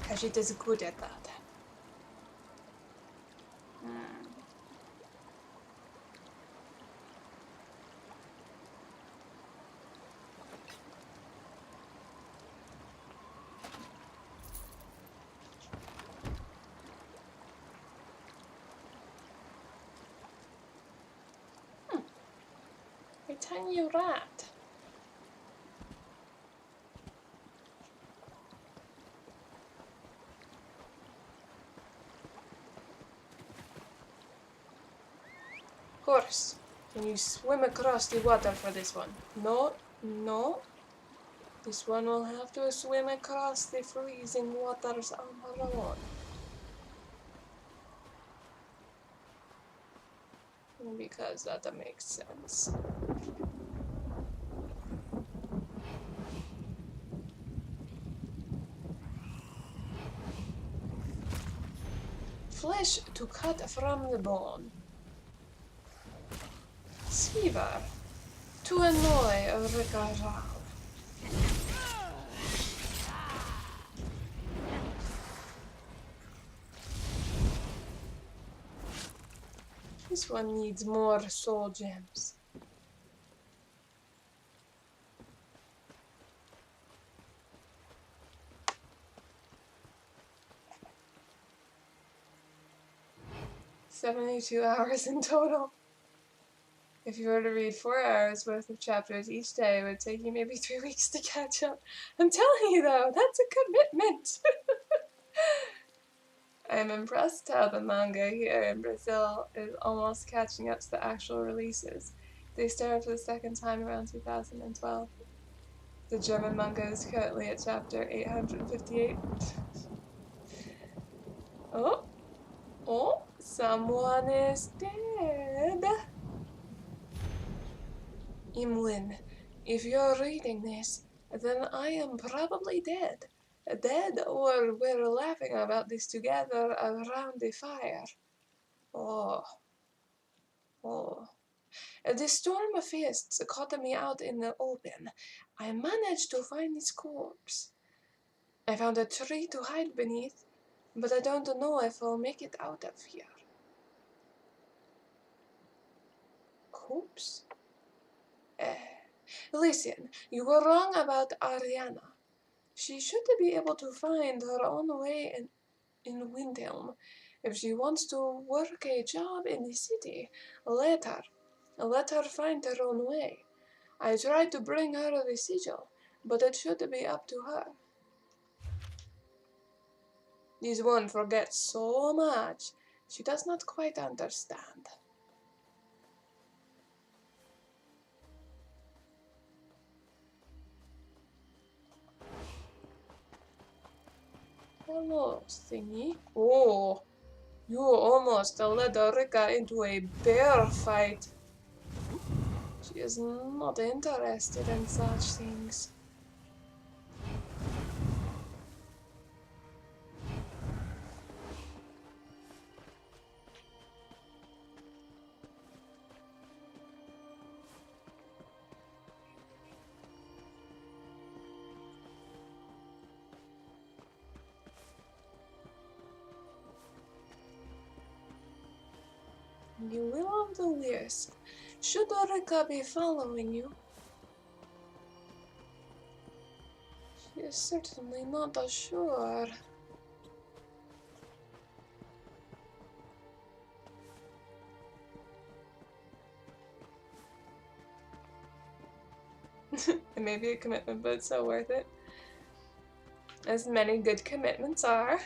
Khajiit is good at that. A tiny rat. Horse, can you swim across the water for this one? No, no. This one will have to swim across the freezing waters on her own. Because that makes sense. Flesh to cut from the bone. Sweaver to annoy Rikha'Raal. This one needs more soul gems. "72 hours in total. If you were to read 4 hours worth of chapters each day, it would take you maybe 3 weeks to catch up. I'm telling you though, that's a commitment." I'm impressed how the manga here in Brazil is almost catching up to the actual releases. They started for the second time around 2012. The German manga is currently at chapter 858. Oh, someone is dead. Imlin, if you're reading this, then I am probably dead. Dead, or we're laughing about this together around the fire. Oh. The storm of fists caught me out in the open. I managed to find his corpse. I found a tree to hide beneath, but I don't know if I'll make it out of here. Corpse? Listen, you were wrong about Ariana. She should be able to find her own way in Windhelm. If she wants to work a job in the city, let her. Let her find her own way. I tried to bring her the sigil, but it should be up to her. This one forgets so much, she does not quite understand. Hello, thingy. Oh, you almost led Rika into a bear fight. She is not interested in such things. You will of the wisp. Should Rika be following you? She is certainly not sure. It may be a commitment, but it's so worth it. As many good commitments are.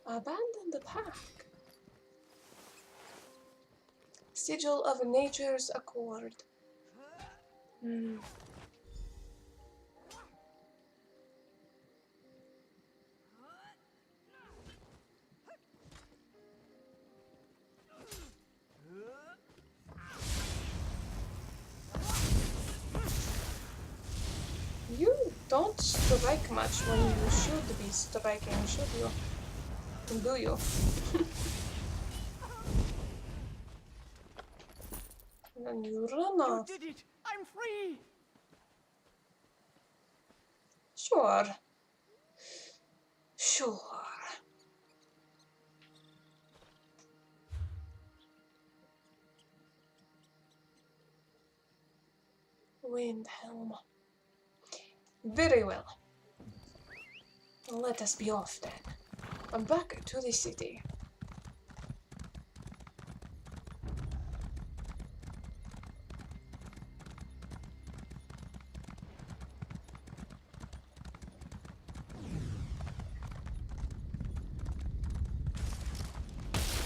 Abandon the pack. Sigil of Nature's Accord. don't strike much when you should be striking, should you? Do you? And then you run off. You did it! I'm free! Sure. Sure. Windhelm. Very well. Let us be off then. I'm back to the city.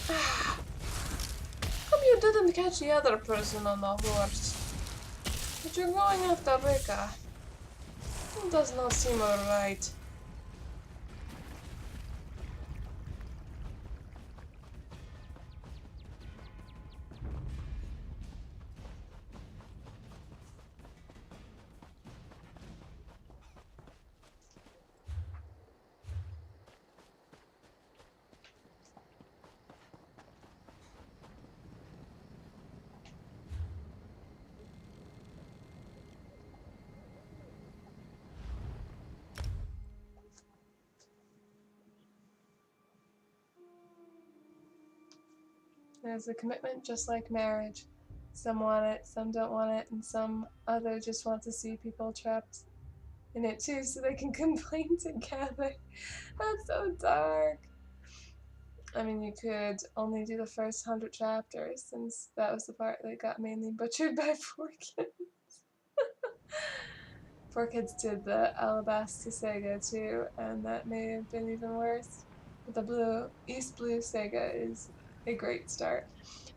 Come you didn't catch the other person on the horse? But you're going after Rika. It does not seem alright. There's a commitment just like marriage. Some want it, some don't want it, and some other just want to see people trapped in it too so they can complain together. That's so dark. I mean, you could only do the first 100 chapters since that was the part that got mainly butchered by 4Kids. 4Kids did the Alabasta Sega too, and that may have been even worse. But the East Blue Sega is a great start.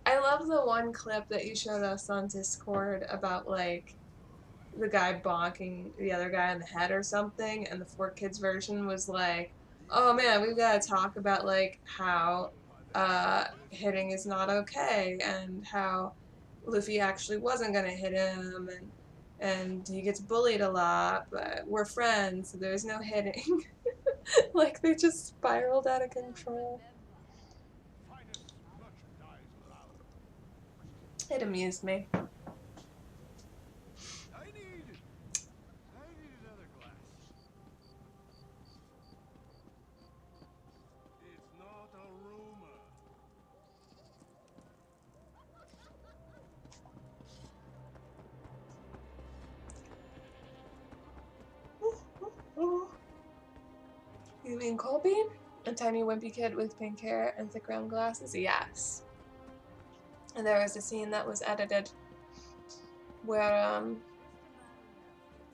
I love the one clip that you showed us on Discord about like the guy bonking the other guy in the head or something, and the 4Kids version was like, oh man, we've got to talk about like how hitting is not okay and how Luffy actually wasn't gonna hit him and he gets bullied a lot, but we're friends, so there's no hitting. Like they just spiraled out of control. It amused me. I need another glass. It's not a rumor. You mean Colby? A tiny wimpy kid with pink hair and thick round glasses? Yes. And there was a scene that was edited where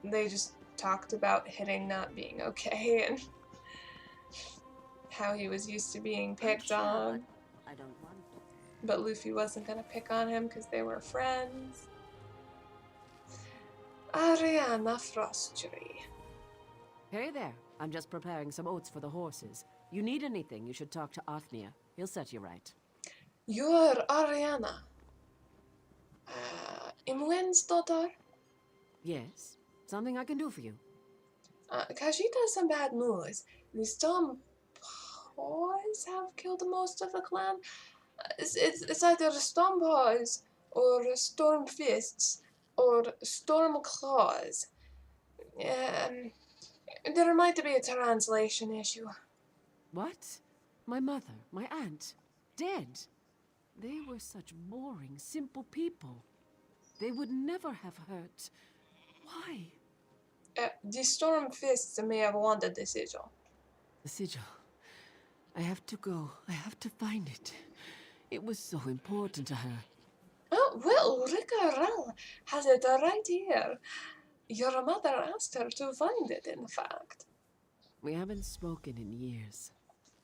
they just talked about hitting not being okay and how he was used to being picked on. I don't want to. But Luffy wasn't gonna pick on him because they were friends. Ariana Frosttree. Hey there. I'm just preparing some oats for the horses. You need anything, you should talk to Othnia. He'll set you right. You're Ariana. Imwen's daughter? Yes? Something I can do for you? Khajiit has some bad news. The Storm Paws have killed most of the clan. It's either Storm Paws or Storm Fists or Storm Claws. There might be a translation issue. What? My mother, my aunt, dead. They were such boring, simple people. They would never have hurt. Why? The Storm Fists may have wanted the sigil. The sigil. I have to go. I have to find it. It was so important to her. Oh, well, Rikha'Raal has it right here. Your mother asked her to find it, in fact. We haven't spoken in years.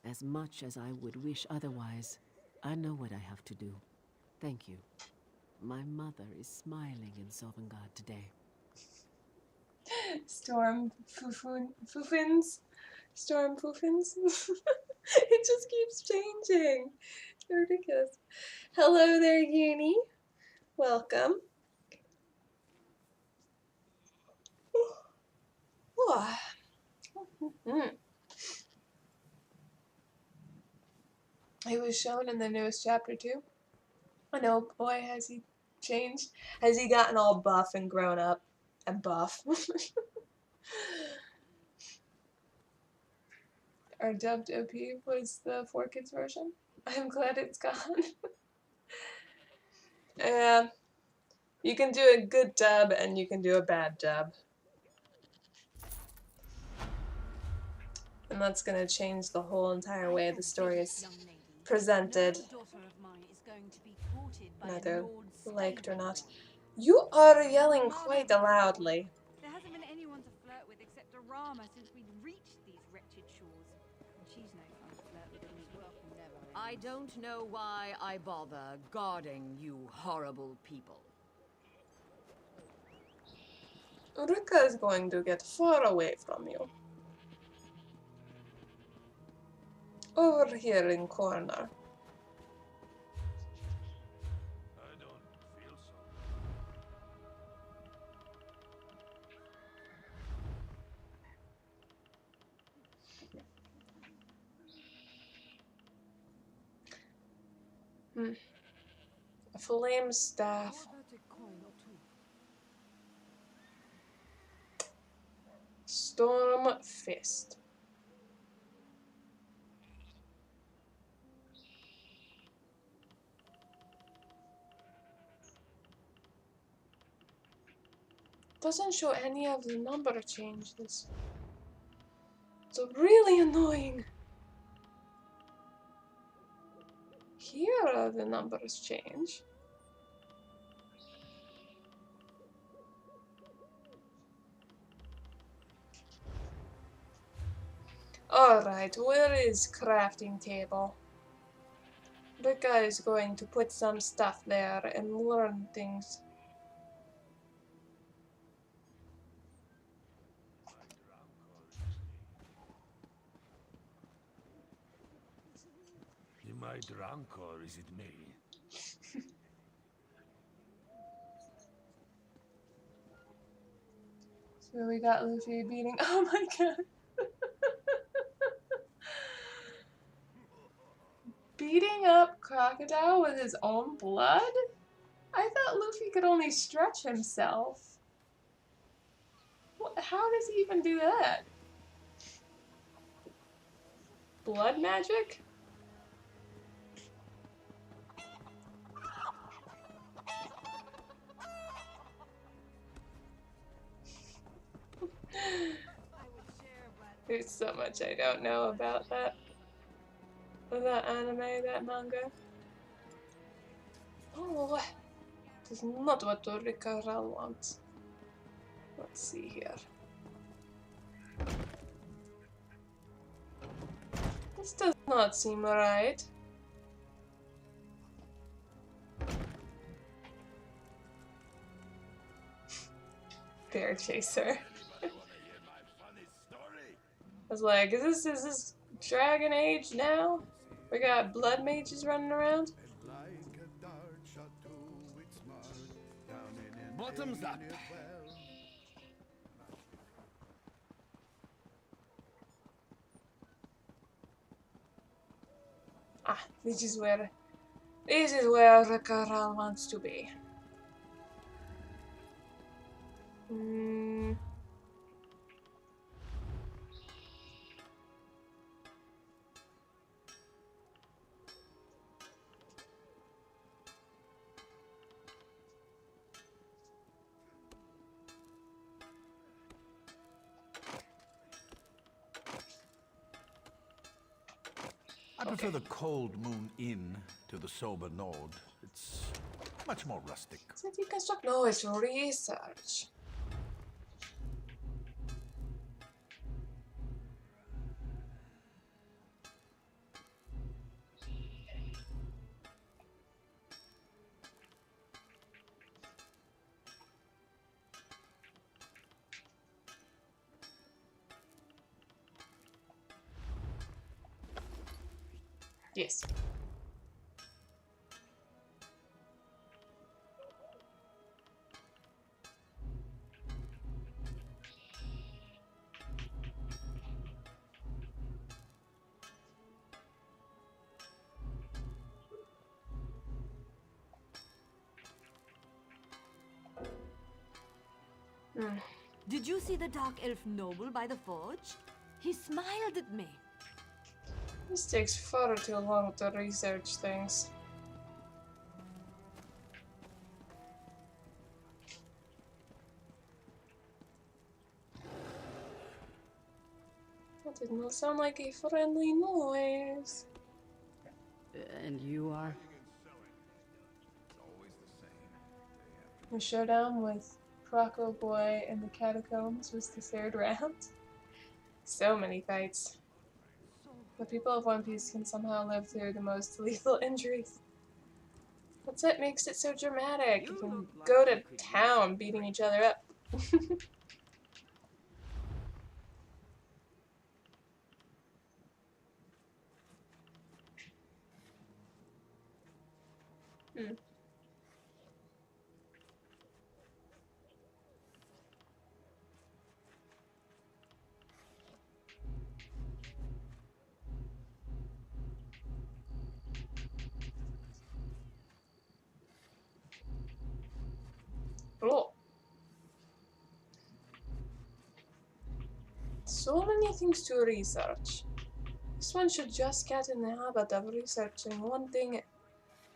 As much as I would wish otherwise, I know what I have to do. Thank you. My mother is smiling in Sovngarde today. Storm Poofins? Storm Poofins? It just keeps changing. It's ridiculous. Hello there, Uni. Welcome. Oh, Mm. He was shown in the newest chapter too. I know, boy, has he changed. Has he gotten all buff and grown up and buff? Our dubbed OP was the 4Kids version. I'm glad it's gone. Yeah, you can do a good dub and you can do a bad dub. And that's gonna change the whole entire way the story is presented, whether liked or not. You are yelling quite loudly. There hasn't been anyone to flirt with except Arama since we'd reached these wretched shores. And she's no fun to flirt with in these welcome never ends. I don't know why I bother guarding you horrible people. Rika is going to get far away from you. Over here in corner. I don't feel so. A flame staff. Storm fist. Doesn't show any of the number changes. It's really annoying. Here are the numbers change. Alright, where is crafting table? Rika is going to put some stuff there and learn things. Am I drunk or is it me? So we got Luffy beating. Oh my god. Beating up Crocodile with his own blood? I thought Luffy could only stretch himself. How does he even do that? Blood magic? There's so much I don't know about that anime, that manga. Oh, this is not what Rikha'Raal wants. Let's see here. This does not seem right. Bear chaser. I was like, is this Dragon Age now? We got blood mages running around? Bottoms up! Ah, this is where Rikha'Raal wants to be. I prefer the cold moon inn to the sober nord. It's much more rustic. City construct? No, it's research. Yes. Hmm. Did you see the dark elf noble by the forge? He smiled at me. This takes far too long to research things. That did not sound like a friendly noise. And you are? The showdown with Croco Boy in the catacombs was the third round. So many fights. The people of One Piece can somehow live through the most lethal injuries. That's what makes it so dramatic. You can go to town beating each other up. Hmm. Oh. So many things to research. This one should just get in the habit of researching one thing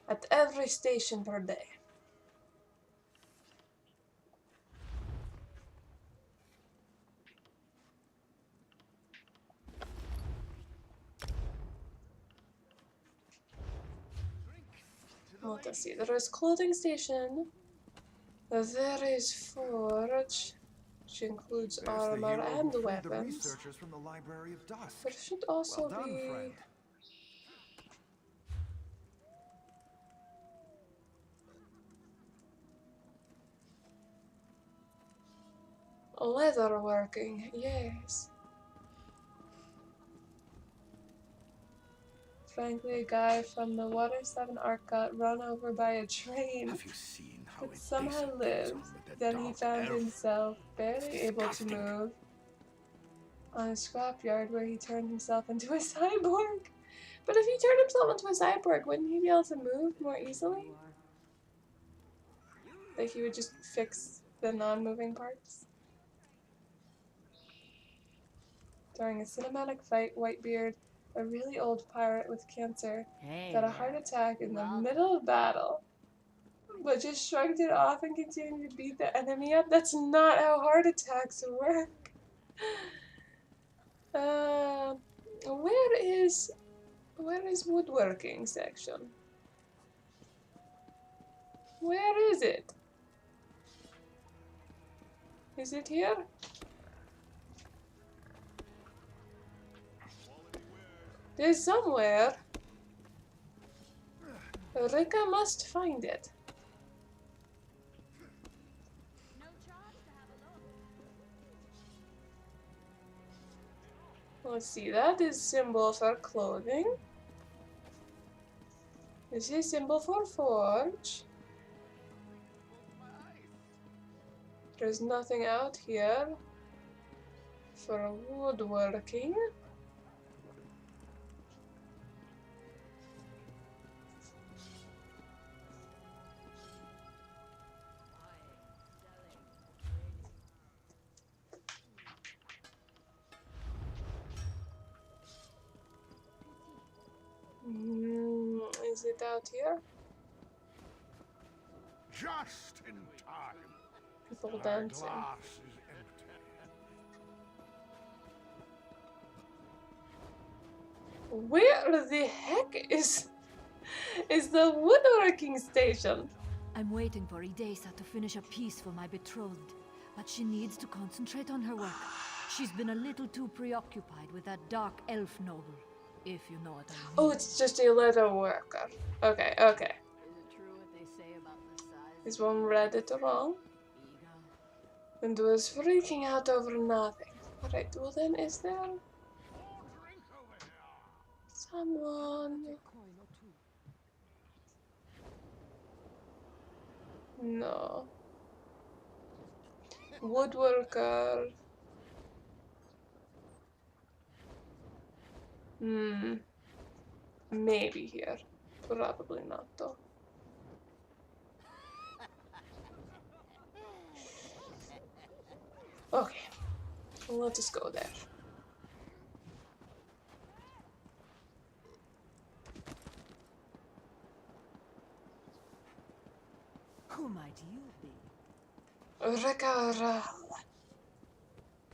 at every station per day. Let us see. There is clothing station. There is forge, which includes armor and weapons. From the Library of Dusk. There should also Well done, be friend. leatherworking. Yes. Frankly, a guy from the Water 7 arc got run over by a train, Have you seen how but it somehow disappears lived. on with that Then he dark found elf? himself barely able to Disgusting. move on a scrapyard where he turned himself into a cyborg. But if he turned himself into a cyborg, wouldn't he be able to move more easily? Like he would just fix the non-moving parts? During a cinematic fight, Whitebeard, a really old pirate with cancer, got a heart attack in the middle of battle, but just shrugged it off and continued to beat the enemy up. That's not how heart attacks work. Where is woodworking section? Where is it? Is it here? There's somewhere. Rika must find it. Let's see, that is symbol for clothing. This is symbol for forge. There's nothing out here for woodworking. Is it out here? Just in time. People Our dancing. glass is empty. Where the heck is the woodworking station? I'm waiting for Idesa to finish a piece for my betrothed, but she needs to concentrate on her work. She's been a little too preoccupied with that dark elf noble, if you know what I mean. Oh, it's just a leather worker. Okay, okay. Is it true what they say about the size? This one read it wrong Ego? and was freaking out over nothing. Alright, well then, is there someone? No. Woodworker. Maybe here. Probably not though. Okay, well, let us go there. Who might you be? Rikha'Raal.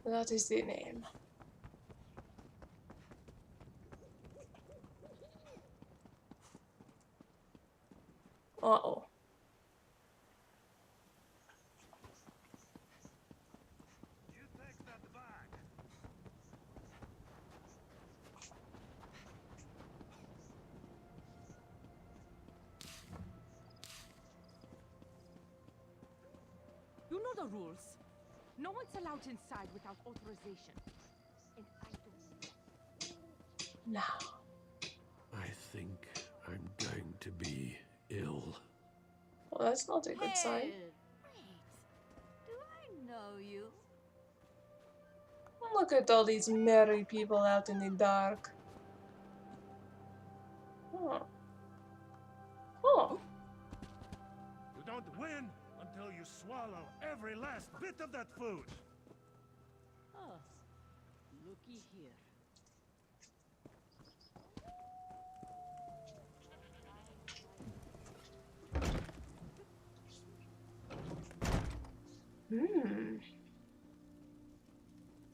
That is the name. Uh-oh. You take that back. You know the rules. No one's allowed inside without authorization. And I don't. Now. I think I'm going to be ill. Well, that's not a good sign. Wait, do I know you? Look at all these merry people out in the dark. Oh. Oh. You don't win until you swallow every last bit of that food. Oh, looky here. Hmm.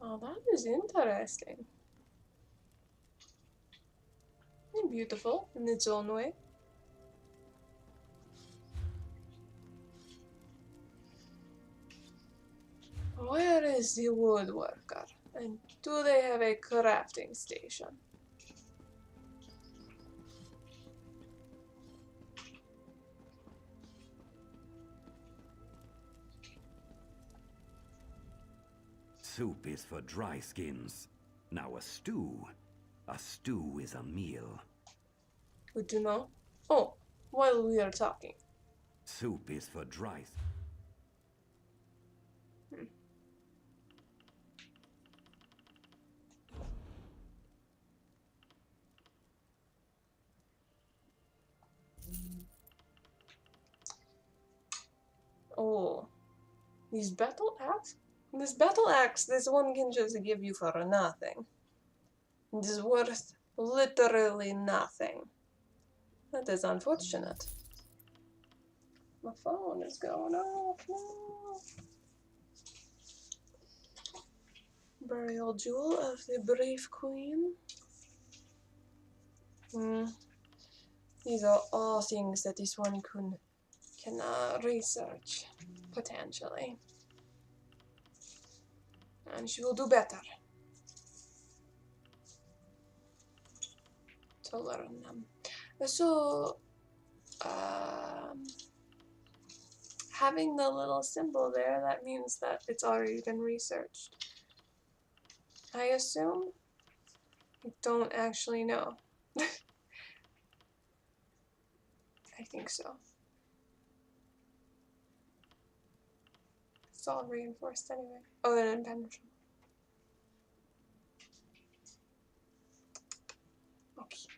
Oh, that is interesting. And beautiful in its own way. Where is the woodworker? And do they have a crafting station? Soup is for dry skins. Now a stew is a meal. Good to know. Oh, while we are talking. Soup is for dry. Oh, these battle axe? This battle axe, this one can just give you for nothing. It is worth literally nothing. That is unfortunate. My phone is going off now. Burial jewel of the brave queen. These are all things that this one can research, potentially. And she will do better to learn them. So, having the little symbol there, that means that it's already been researched. I assume? I don't actually know. I think so. It's all reinforced anyway. Oh, and impenetrable. Okay.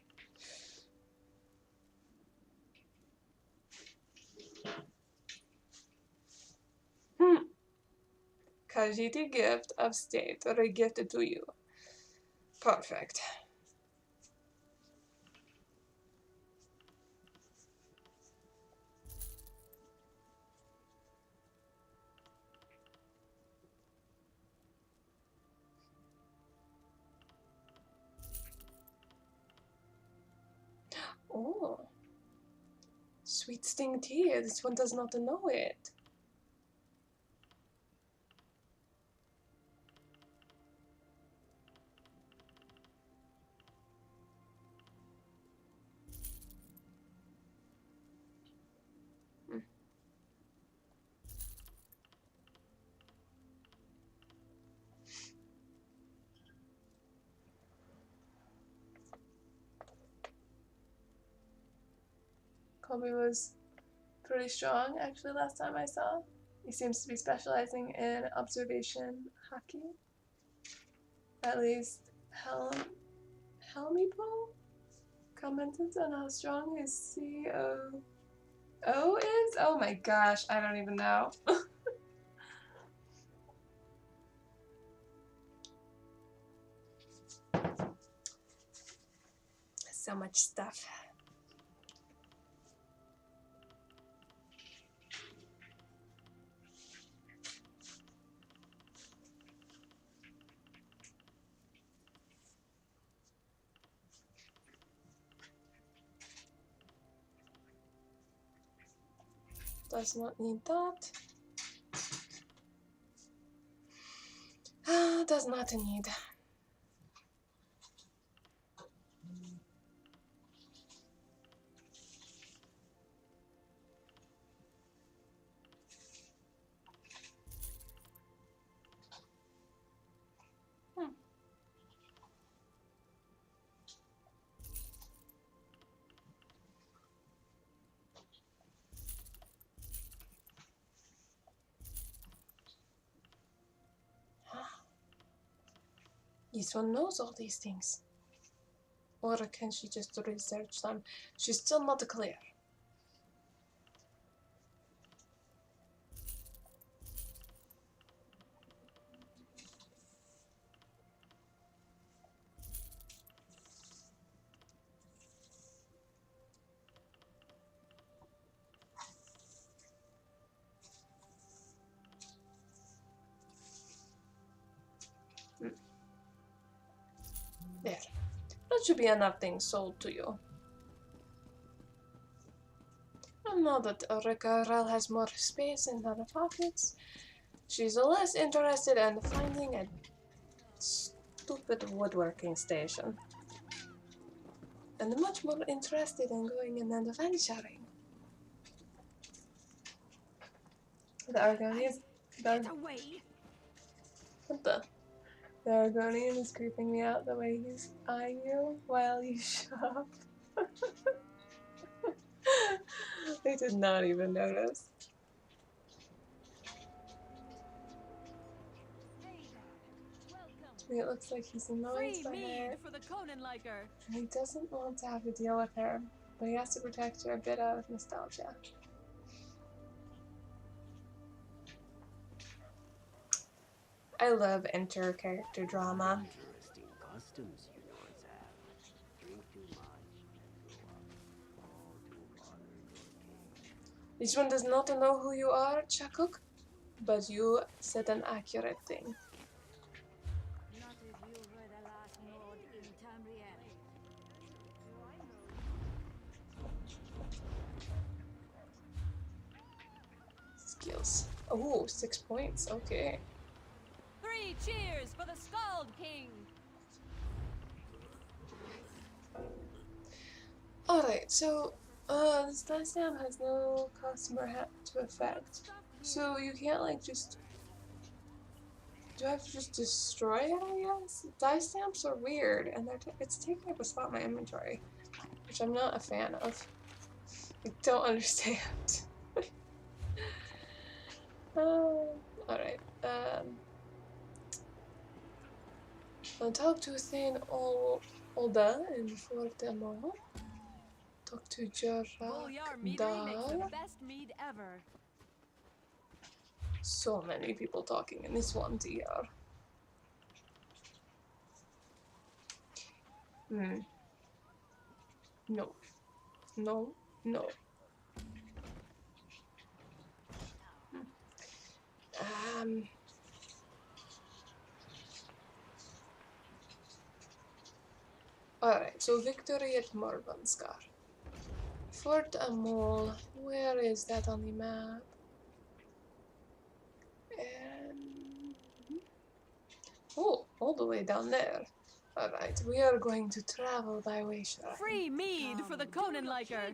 Khajiit gift of state, regifted to you. Perfect. Oh. Sweet sting tea. This one does not know it. Kobe was pretty strong, actually, last time I saw. He seems to be specializing in observation hockey. At least Helmipo commented on how strong his COO is. Oh my gosh, I don't even know. so much stuff. Does not need that. Does not need. This one knows all these things. Or can she just research them? She's still not clear. There. That should be enough things sold to you. And now that Rikha'Raal has more space in her pockets, she's less interested in finding a stupid woodworking station. And much more interested in going and adventuring. The Argonian... Get away! What the? The Argonian is creeping me out the way he's eyeing you while you shop. I did not even notice. It looks like he's annoyed by her. For the Conan-liker. And he doesn't want to have to deal with her, but he has to protect her a bit out of nostalgia. I love inter-character drama. Interesting customs you Nords have. Drink too much and grow up all too modern your king. This one does not know who you are, Chakuk, but you said an accurate thing. Not if you were the last Nord in Tamriel. Skills. Oh, 6 points. Okay. 3 cheers for the Scald King! Alright, so this dice stamp has no customer to effect. So you can't like just... Do I have to just destroy it, I guess? Dice stamps are weird and it's taking up a spot in my inventory, which I'm not a fan of. I don't understand. Alright, I'll talk to Thane Olda in Fort Amon. Talk to Bulyar Jarak makes the Dal. best mead ever. So many people talking in this one TR. No. No. No. Alright, so victory at Morvanskar. Fort Amol, where is that on the map? Oh, all the way down there. Alright, we are going to travel by way shrine. Free mead for the Conan-liker.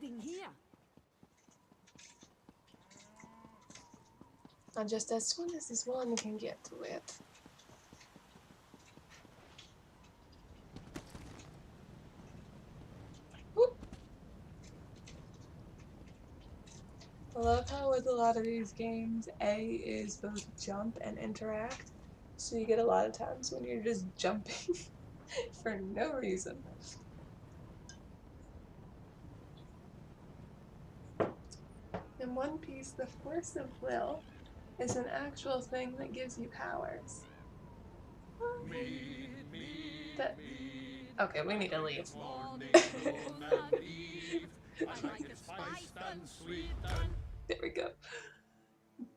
And just as soon as this one can get to it. Whoop. I love how with a lot of these games, A is both jump and interact. So you get a lot of times when you're just jumping for no reason. In One Piece, the Force of Will is an actual thing that gives you powers. Okay, we need to leave. There we go.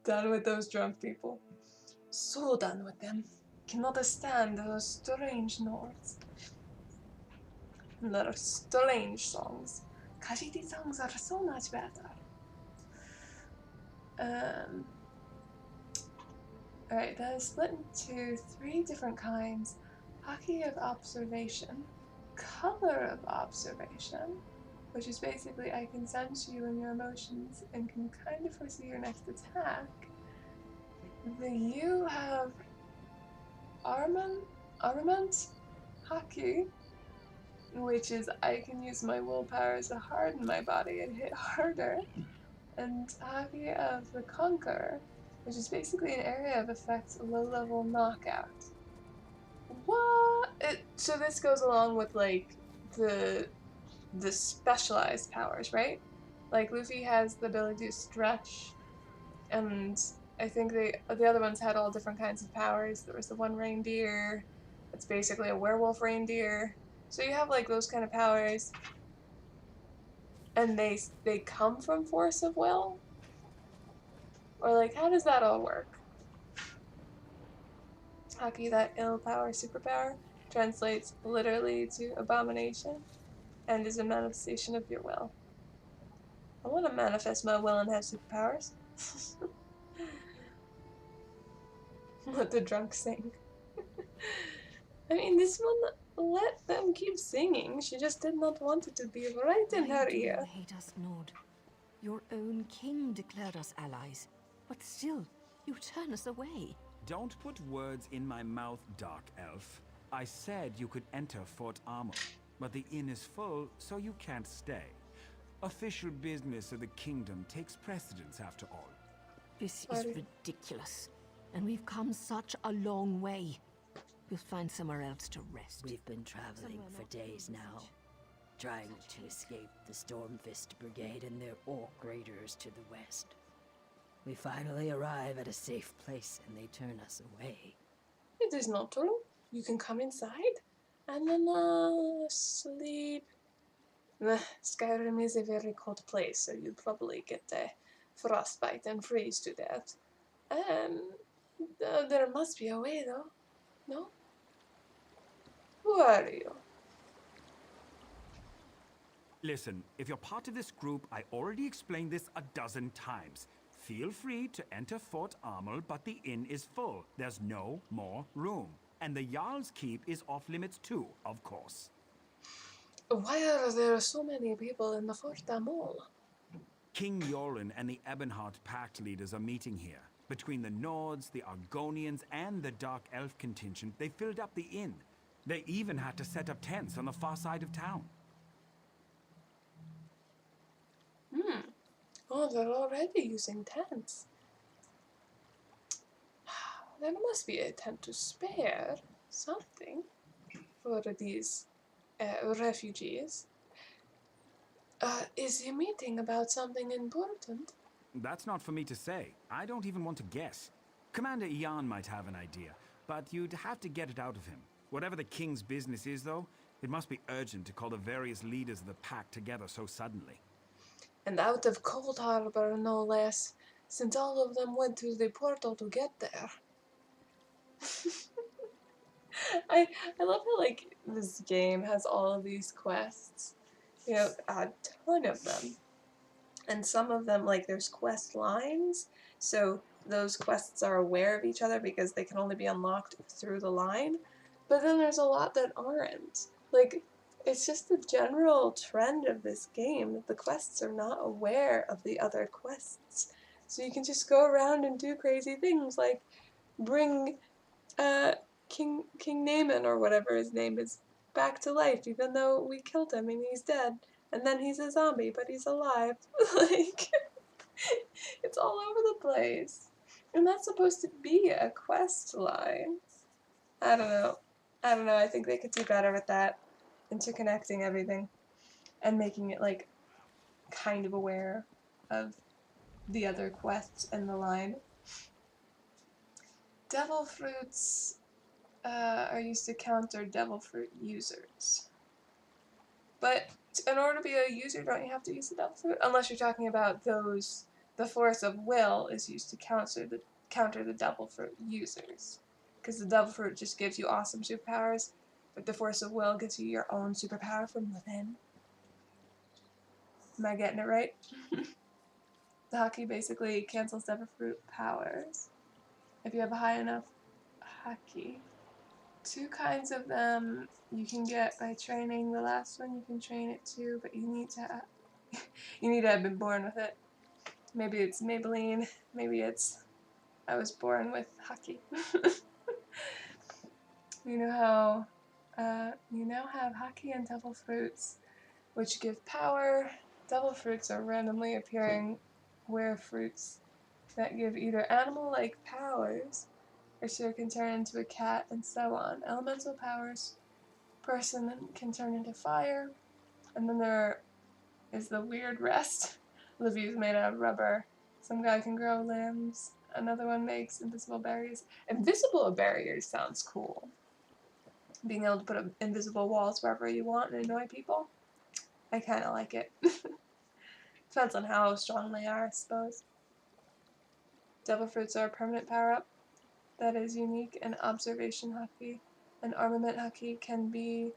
Done with those drunk people. So done with them. Cannot stand those strange Nords. And their strange songs. Khajiit songs are so much better. Alright, that is split into 3 different kinds. Hockey of observation, color of observation, which is basically I can sense you and your emotions and can kind of foresee your next attack. You have armament hockey, which is I can use my willpower to harden my body and hit harder. And hockey of the conqueror, which is basically an area of effect low-level knockout. What? So this goes along with like the specialized powers, right? Like Luffy has the ability to stretch, and I think the other ones had all different kinds of powers. There was the one reindeer, it's basically a werewolf reindeer. So you have like those kind of powers, and they come from force of will, or like how does that all work? Haki, that ill power superpower, translates literally to abomination and is a manifestation of your will. I want to manifest my will and have superpowers. Let the drunk sing. I mean, this one, let them keep singing. She just did not want it to be right in her ear. You hate us, Nord. Your own king declared us allies, but still, you turn us away. Don't put words in my mouth, Dark Elf. I said you could enter Fort Armor, but the inn is full, so you can't stay. Official business of the kingdom takes precedence after all. This is ridiculous, and we've come such a long way. We'll find somewhere else to rest. We've been traveling for days now, trying to escape the Stormfist Brigade and their orc raiders to the west. We finally arrive at a safe place and they turn us away. It is not true. You can come inside and then sleep. Skyrim is a very cold place, so you'd probably get frostbite and freeze to death. There must be a way, though. No? Who are you? Listen, if you're part of this group, I already explained this a dozen times. Feel free to enter Fort Armel, but the inn is full. There's no more room. And the Jarl's Keep is off limits too, of course. Why are there so many people in the Fort Armel? King Yoren and the Ebonheart Pact leaders are meeting here. Between the Nords, the Argonians, and the Dark Elf contingent, they filled up the inn. They even had to set up tents on the far side of town. Oh, they're already using tents. There must be a tent to spare. Something for these refugees. Is he meeting about something important? That's not for me to say. I don't even want to guess. Commander Ian might have an idea, but you'd have to get it out of him. Whatever the king's business is, though, it must be urgent to call the various leaders of the pack together so suddenly. And out of Cold Harbor, no less, since all of them went through the portal to get there. I love how, like, this game has all of these quests. You know, a ton of them. And some of them, like, there's quest lines, so those quests are aware of each other because they can only be unlocked through the line. But then there's a lot that aren't. Like, it's just the general trend of this game that the quests are not aware of the other quests. So you can just go around and do crazy things like bring King Naaman or whatever his name is back to life, even though we killed him and he's dead. And then he's a zombie, but he's alive. Like, it's all over the place. And that's supposed to be a quest line. I don't know. I think they could do better with that. Interconnecting everything. And making it, like, kind of aware of the other quests in the line. Devil fruits are used to counter devil fruit users. But in order to be a user, don't you have to use the devil fruit? Unless you're talking about those, the force of will is used to counter the devil fruit users. Because the devil fruit just gives you awesome superpowers, but the force of will gives you your own superpower from within. Am I getting it right? The haki basically cancels devil fruit powers if you have a high enough haki. 2 kinds of them you can get by training. The last one you can train it too, but you need to have been born with it. Maybe it's Maybelline. Maybe it's I was born with haki. You know how you now have haki and devil fruits, which give power. Devil fruits are randomly appearing were fruits that give either animal-like powers, or so can turn into a cat, and so on. Elemental powers, person can turn into fire, and then there is the weird rest. Livy's made out of rubber. Some guy can grow limbs. Another one makes invisible barriers. Invisible barriers sounds cool. Being able to put up invisible walls wherever you want and annoy people. I kind of like it. Depends on how strong they are, I suppose. Devil fruits are a permanent power-up that is unique, and observation haki and armament haki can be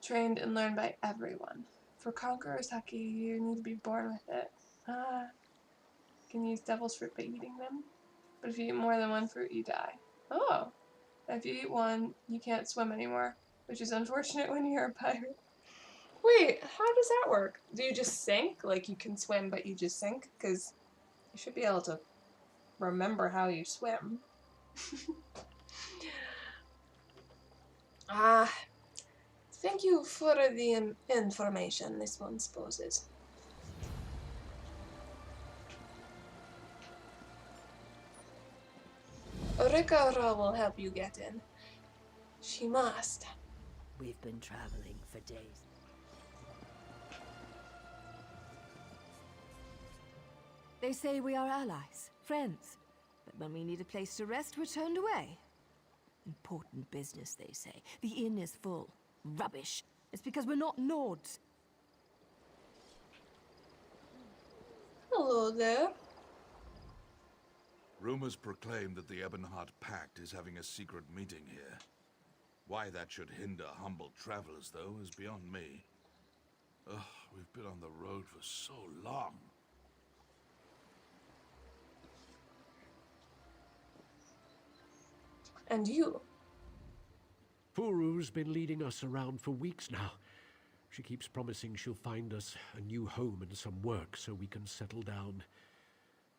trained and learned by everyone. For Conqueror's haki, you need to be born with it. You can use devil's fruit by eating them, but if you eat more than one fruit, you die. Oh, if you eat one, you can't swim anymore, which is unfortunate when you're a pirate. Wait, how does that work? Do you just sink? Like you can swim, but you just sink? Because you should be able to remember how you swim. Thank you for the information this one supposes. Rikha'Raal will help you get in. She must. We've been traveling for days. They say we are allies, friends. But when we need a place to rest, we're turned away. Important business, they say. The inn is full. Rubbish. It's because we're not Nords. Hello there. Rumors proclaim that the Ebonheart Pact is having a secret meeting here. Why that should hinder humble travelers, though, is beyond me. Ugh, we've been on the road for so long. And you? Furu's been leading us around for weeks now. She keeps promising she'll find us a new home and some work so we can settle down.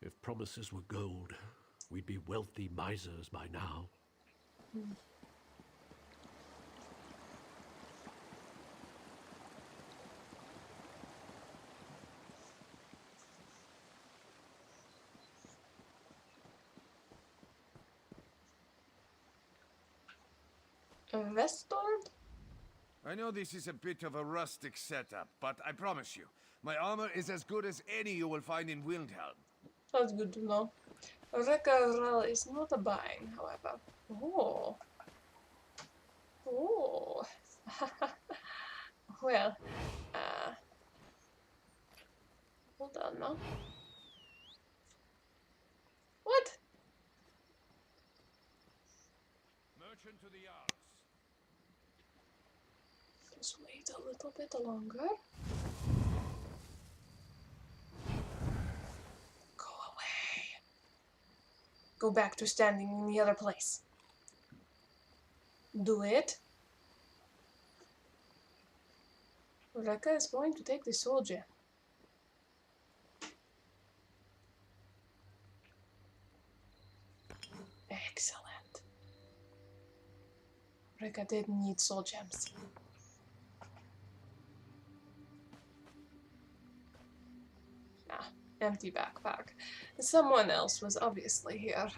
If promises were gold, we'd be wealthy misers by now. Investor? I know this is a bit of a rustic setup, but I promise you, my armor is as good as any you will find in Windhelm. That's good to know. Rikha'Raal is not a buying, however. Oh. Oh. Well, hold on now. What? Merchant to the Yards. Just wait a little bit longer. Go away. Go back to standing in the other place. Do it. Rekka is going to take the soul gem. Excellent. Rekka didn't need soul gems. Empty backpack. Someone else was obviously here.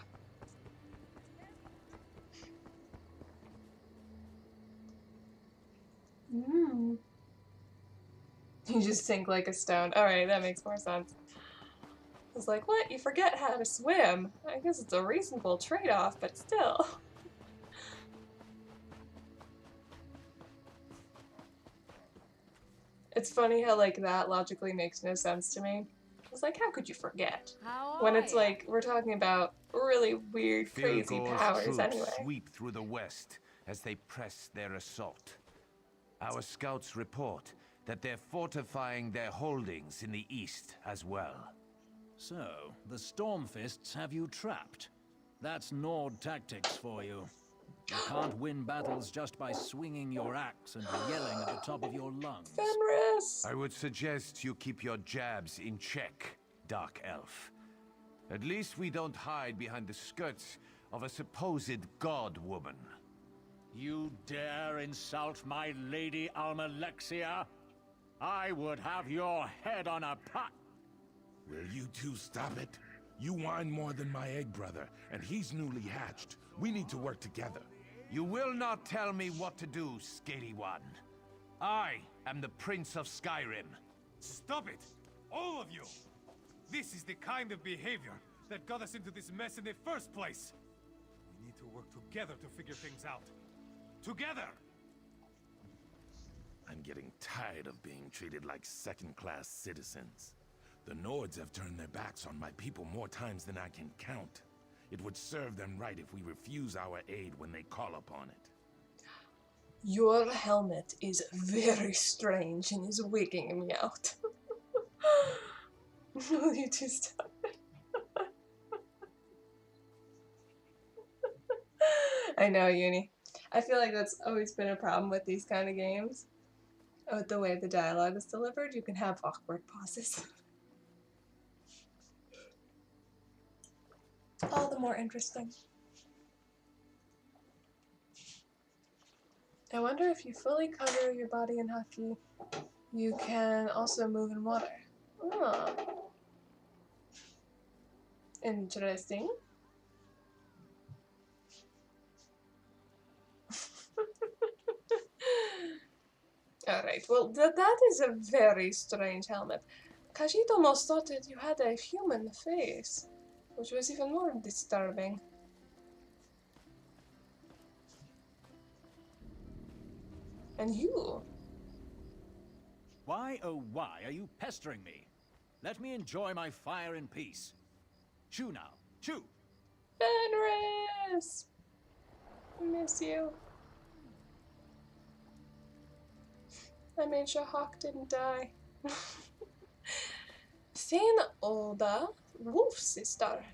You just sink like a stone. Alright, that makes more sense. I was like, what? You forget how to swim? I guess it's a reasonable trade-off, but still. It's funny how, like, that logically makes no sense to me. It's like, how could you forget? When it's like, we're talking about really weird, crazy Filgor's powers troops anyway. sweep through the west as they press their assault. Our scouts report that they're fortifying their holdings in the east as well. So, the Stormfists have you trapped. That's Nord tactics for you. You can't win battles just by swinging your axe and yelling at the top of your lungs. Fenris! I would suggest you keep your jabs in check, Dark Elf. At least we don't hide behind the skirts of a supposed god woman. You dare insult my Lady Almalexia? I would have your head on a pot. Will you two stop it? You whine more than my egg brother, and he's newly hatched. We need to work together. You will not tell me what to do, Skatey One. I am the Prince of Skyrim. Stop it! All of you! This is the kind of behavior that got us into this mess in the first place. We need to work together to figure things out. Together! I'm getting tired of being treated like second-class citizens. The Nords have turned their backs on my people more times than I can count. It would serve them right if we refuse our aid when they call upon it. Your helmet is very strange and is wigging me out. Will you two stop it? I know, Uni. I feel like that's always been a problem with these kind of games. With the way the dialogue is delivered, you can have awkward pauses. All the more interesting. I wonder if you fully cover your body in hockey, you can also move in water. Oh. Interesting. Alright, well, that is a very strange helmet. Khajiit almost thought that you had a human face, which was even more disturbing. And you? Why, oh why, are you pestering me? Let me enjoy my fire in peace. Chew now, chew! Fenris! I miss you. I made sure Hawk didn't die. Thane Olda, Wolf Sister.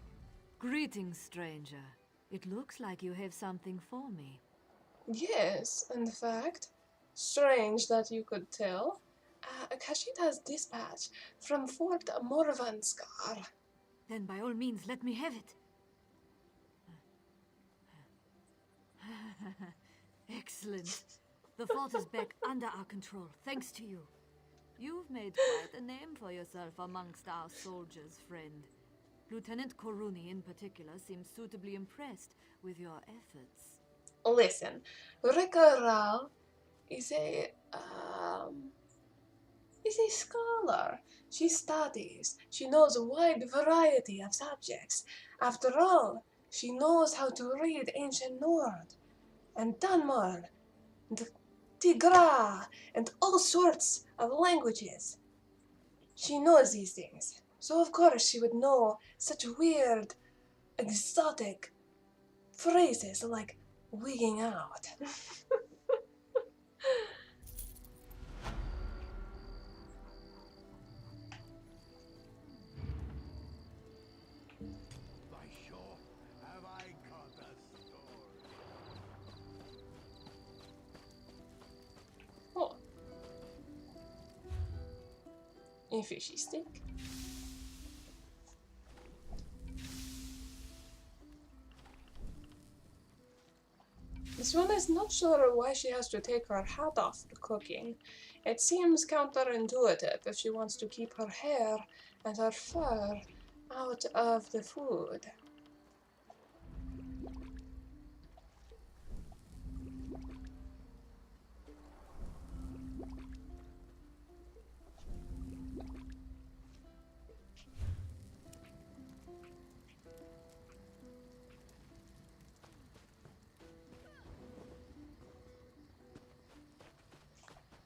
Greetings, stranger. It looks like you have something for me. Yes, in fact. Strange that you could tell. Khajiit has dispatch from Fort Morvanskar. Then by all means, let me have it. Excellent. The fort is back under our control, thanks to you. You've made quite a name for yourself amongst our soldiers, friend. Lieutenant Koruni in particular seems suitably impressed with your efforts. Listen, Rikha'Raal is a scholar. She studies. She knows a wide variety of subjects. After all, she knows how to read ancient Nord, and Dunmore, and Tigra, and all sorts of languages. She knows these things, so of course she would know such weird, exotic phrases like wigging out. By sure, have I got a story? Oh. A fishy stick. This one is not sure why she has to take her hat off for cooking. It seems counterintuitive if she wants to keep her hair and her fur out of the food.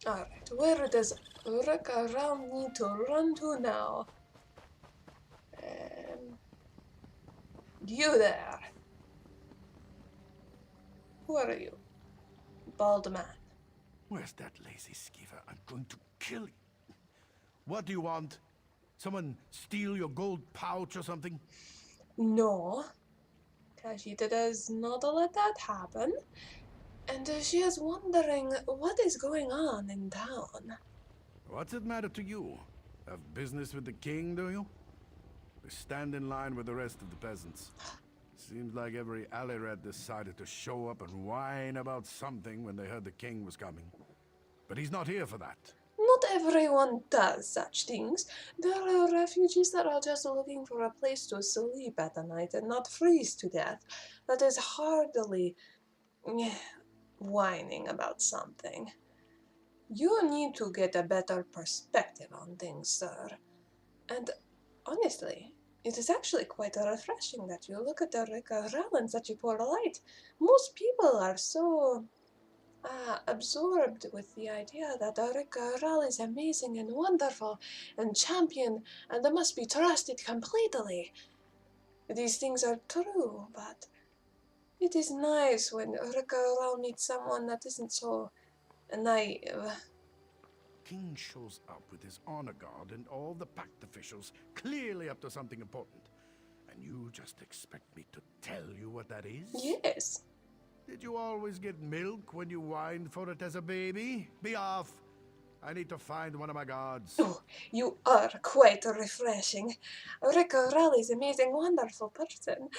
Alright, where does Rikha'Raal need to run to now. You there. Who are you? Bald man. Where's that lazy skeever? I'm going to kill you. What do you want? Someone steal your gold pouch or something? No. Khajiit does not let that happen. And she is wondering what is going on in town. What's it matter to you? Have business with the king, do you? We stand in line with the rest of the peasants. Seems like every alley rat decided to show up and whine about something when they heard the king was coming. But he's not here for that. Not everyone does such things. There are refugees that are just looking for a place to sleep at the night and not freeze to death. That is hardly whining about something. You need to get a better perspective on things, sir. And honestly, it is actually quite refreshing that you look at the Rikha'Raal in such a poor light. Most people are so absorbed with the idea that the Rikha'Raal is amazing and wonderful and champion and must be trusted completely. These things are true, but it is nice when Rikha'Raal meets someone that isn't so naive. King shows up with his honor guard and all the pact officials clearly up to something important. And you just expect me to tell you what that is? Yes. Did you always get milk when you whined for it as a baby? Be off. I need to find one of my guards. Oh, you are quite refreshing. Rikha'Raal is an amazing, wonderful person.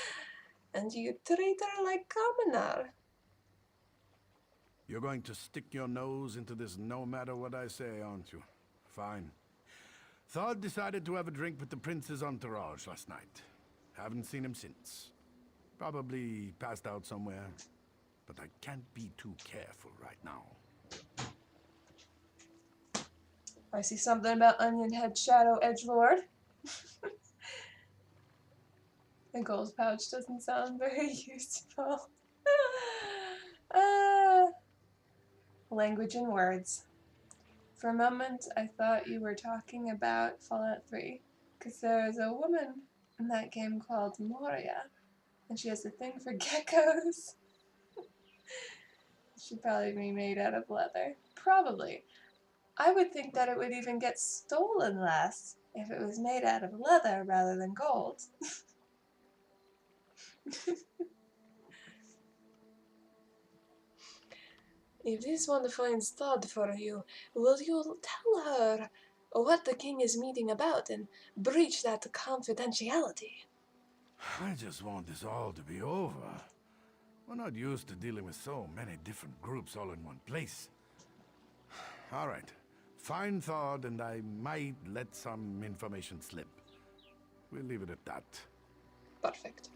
And you treat her like commoner. You're going to stick your nose into this no matter what I say, aren't you? Fine. Thod decided to have a drink with the prince's entourage last night. Haven't seen him since. Probably passed out somewhere. But I can't be too careful right now. I see something about Onion Head Shadow Edgelord. The gold pouch doesn't sound very useful. Language and words. For a moment, I thought you were talking about Fallout 3, because there is a woman in that game called Moria, and she has a thing for geckos. She'd probably be made out of leather. Probably. I would think that it would even get stolen less if it was made out of leather rather than gold. If this one finds Todd for you, will you tell her what the king is meeting about and breach that confidentiality? I just want this all to be over. We're not used to dealing with so many different groups all in one place. All right. Find Thod and I might let some information slip. We'll leave it at that. Perfect.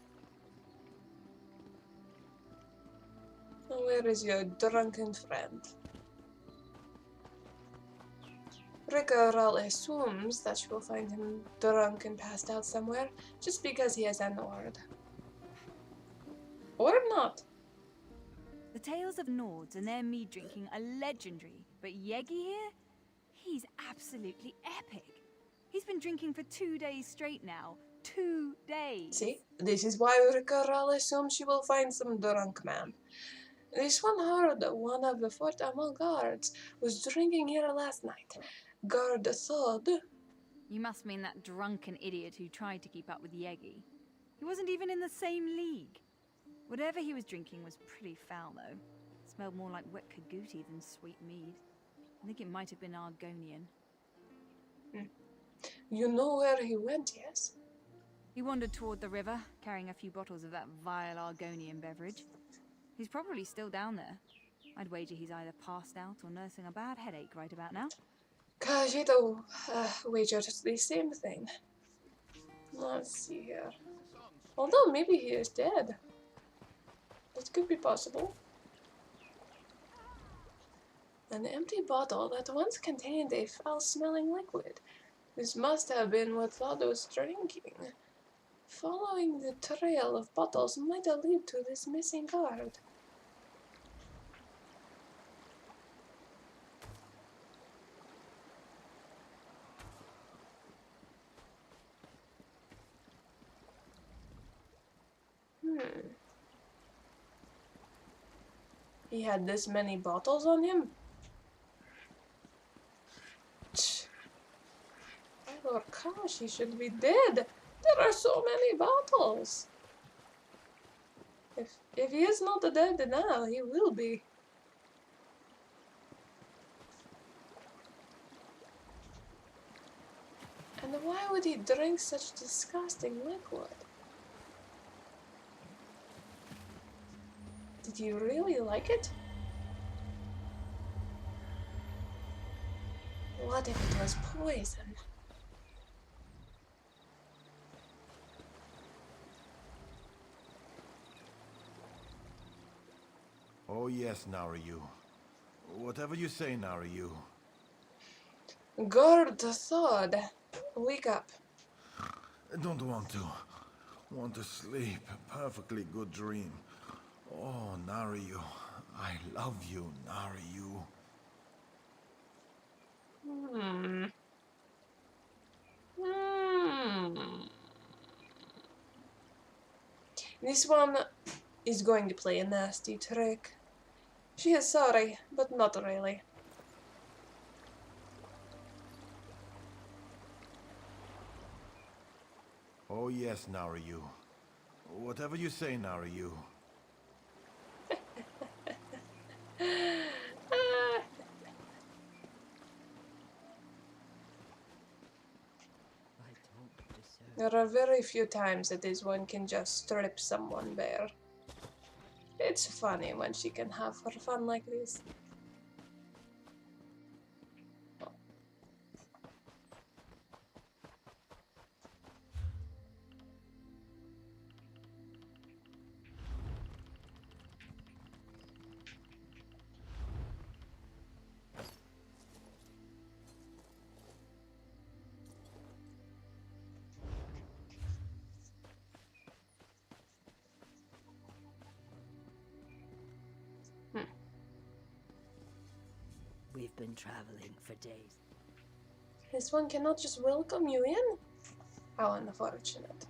Where is your drunken friend? Rikha'Raal assumes that you will find him drunk and passed out somewhere, just because he is an Nord. Or not. The tales of Nords and their mead drinking are legendary, but Yegi here? He's absolutely epic. He's been drinking for 2 days straight now. 2 days. See, this is why Rikha'Raal assumes she will find some drunk man. This one heard one of the Fort Amal guards was drinking here last night. Guard Thod. You must mean that drunken idiot who tried to keep up with Yegi. He wasn't even in the same league. Whatever he was drinking was pretty foul, though. It smelled more like wet Khajiit than sweet mead. I think it might have been Argonian. You know where he went, yes? He wandered toward the river, carrying a few bottles of that vile Argonian beverage. He's probably still down there. I'd wager he's either passed out or nursing a bad headache right about now. Khajiit wagered the same thing. Let's see here. Although maybe he is dead. That could be possible. An empty bottle that once contained a foul-smelling liquid. This must have been what Thod was drinking. Following the trail of bottles might lead to this missing guard. He had this many bottles on him? Oh gosh, he should be dead. There are so many bottles. If he is not dead now, he will be. And why would he drink such disgusting liquid? Did he really like it? What if it was poison? Oh yes, Narayu. Whatever you say, Narayu. Guard the sword. Wake up. I don't want to. Want to sleep. Perfectly good dream. Oh, Narayu. I love you, Narayu. This one is going to play a nasty trick. She is sorry, but not really. Oh yes, Narayu. Whatever you say, Narayu. There are very few times that this one can just strip someone bare. It's funny when she can have her fun like this. We've been traveling for days. This one cannot just welcome you in? How unfortunate.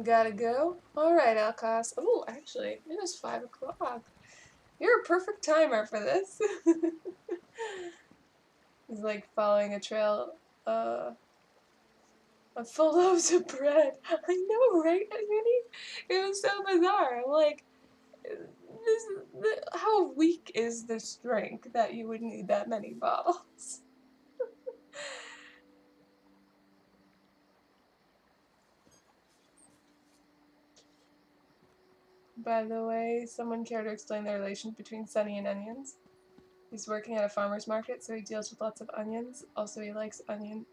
Gotta go? Alright, Alcas. Oh, actually, it is 5 o'clock. You're a perfect timer for this. It's like following a trail of full loaves of bread. I know, right, Uni? It was so bizarre. I'm like, how weak is this drink that you would need that many bottles? By the way, someone care to explain the relation between Sunny and onions? He's working at a farmer's market, so he deals with lots of onions. Also, he likes onion.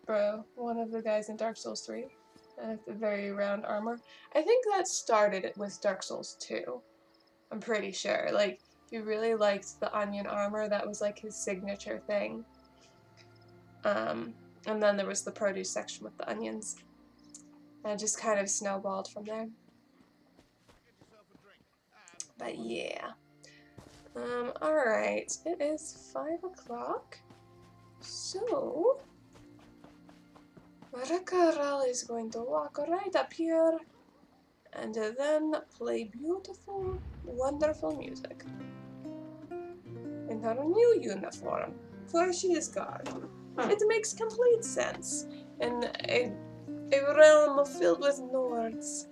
Bro, one of the guys in Dark Souls 3. With the very round armor. I think that started with Dark Souls 2. I'm pretty sure. Like, he really liked the onion armor. That was like his signature thing. And then there was the produce section with the onions. And it just kind of snowballed from there. But yeah. Alright. It is 5 o'clock. So Rikha'Raal is going to walk right up here and then play beautiful, wonderful music in her new uniform, for she is guard. It makes complete sense in a realm filled with Nords.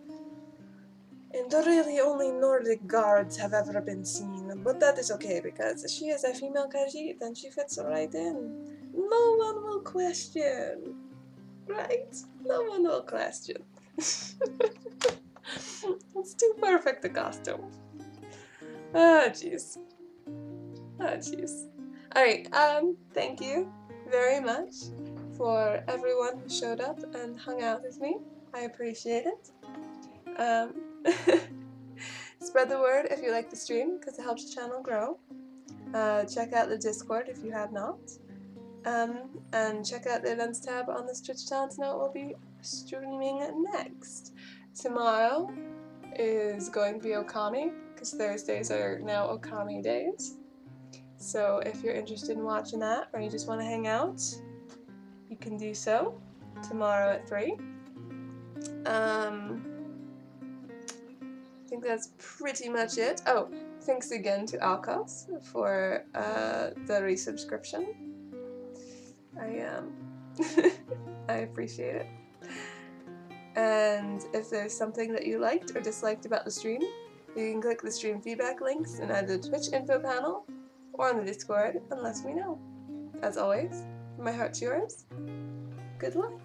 And really only Nordic guards have ever been seen, but that is okay because she is a female Khajiit and she fits right in. No one will question. Right? No one will question. It's too perfect a costume. Ah, jeez. Ah, jeez. Alright, thank you very much for everyone who showed up and hung out with me. I appreciate it. Spread the word if you like the stream, because it helps the channel grow. Check out the Discord if you have not. And check out the events tab on this Twitch channel to know what we'll be streaming next. Tomorrow is going to be Okami, because Thursdays are now Okami days. So if you're interested in watching that, or you just want to hang out, you can do so tomorrow at 3. think that's pretty much it. Oh, thanks again to Alcos for the resubscription. I appreciate it. And if there's something that you liked or disliked about the stream, you can click the stream feedback links in either the Twitch info panel or on the Discord and let me know. As always, from my heart to yours, good luck.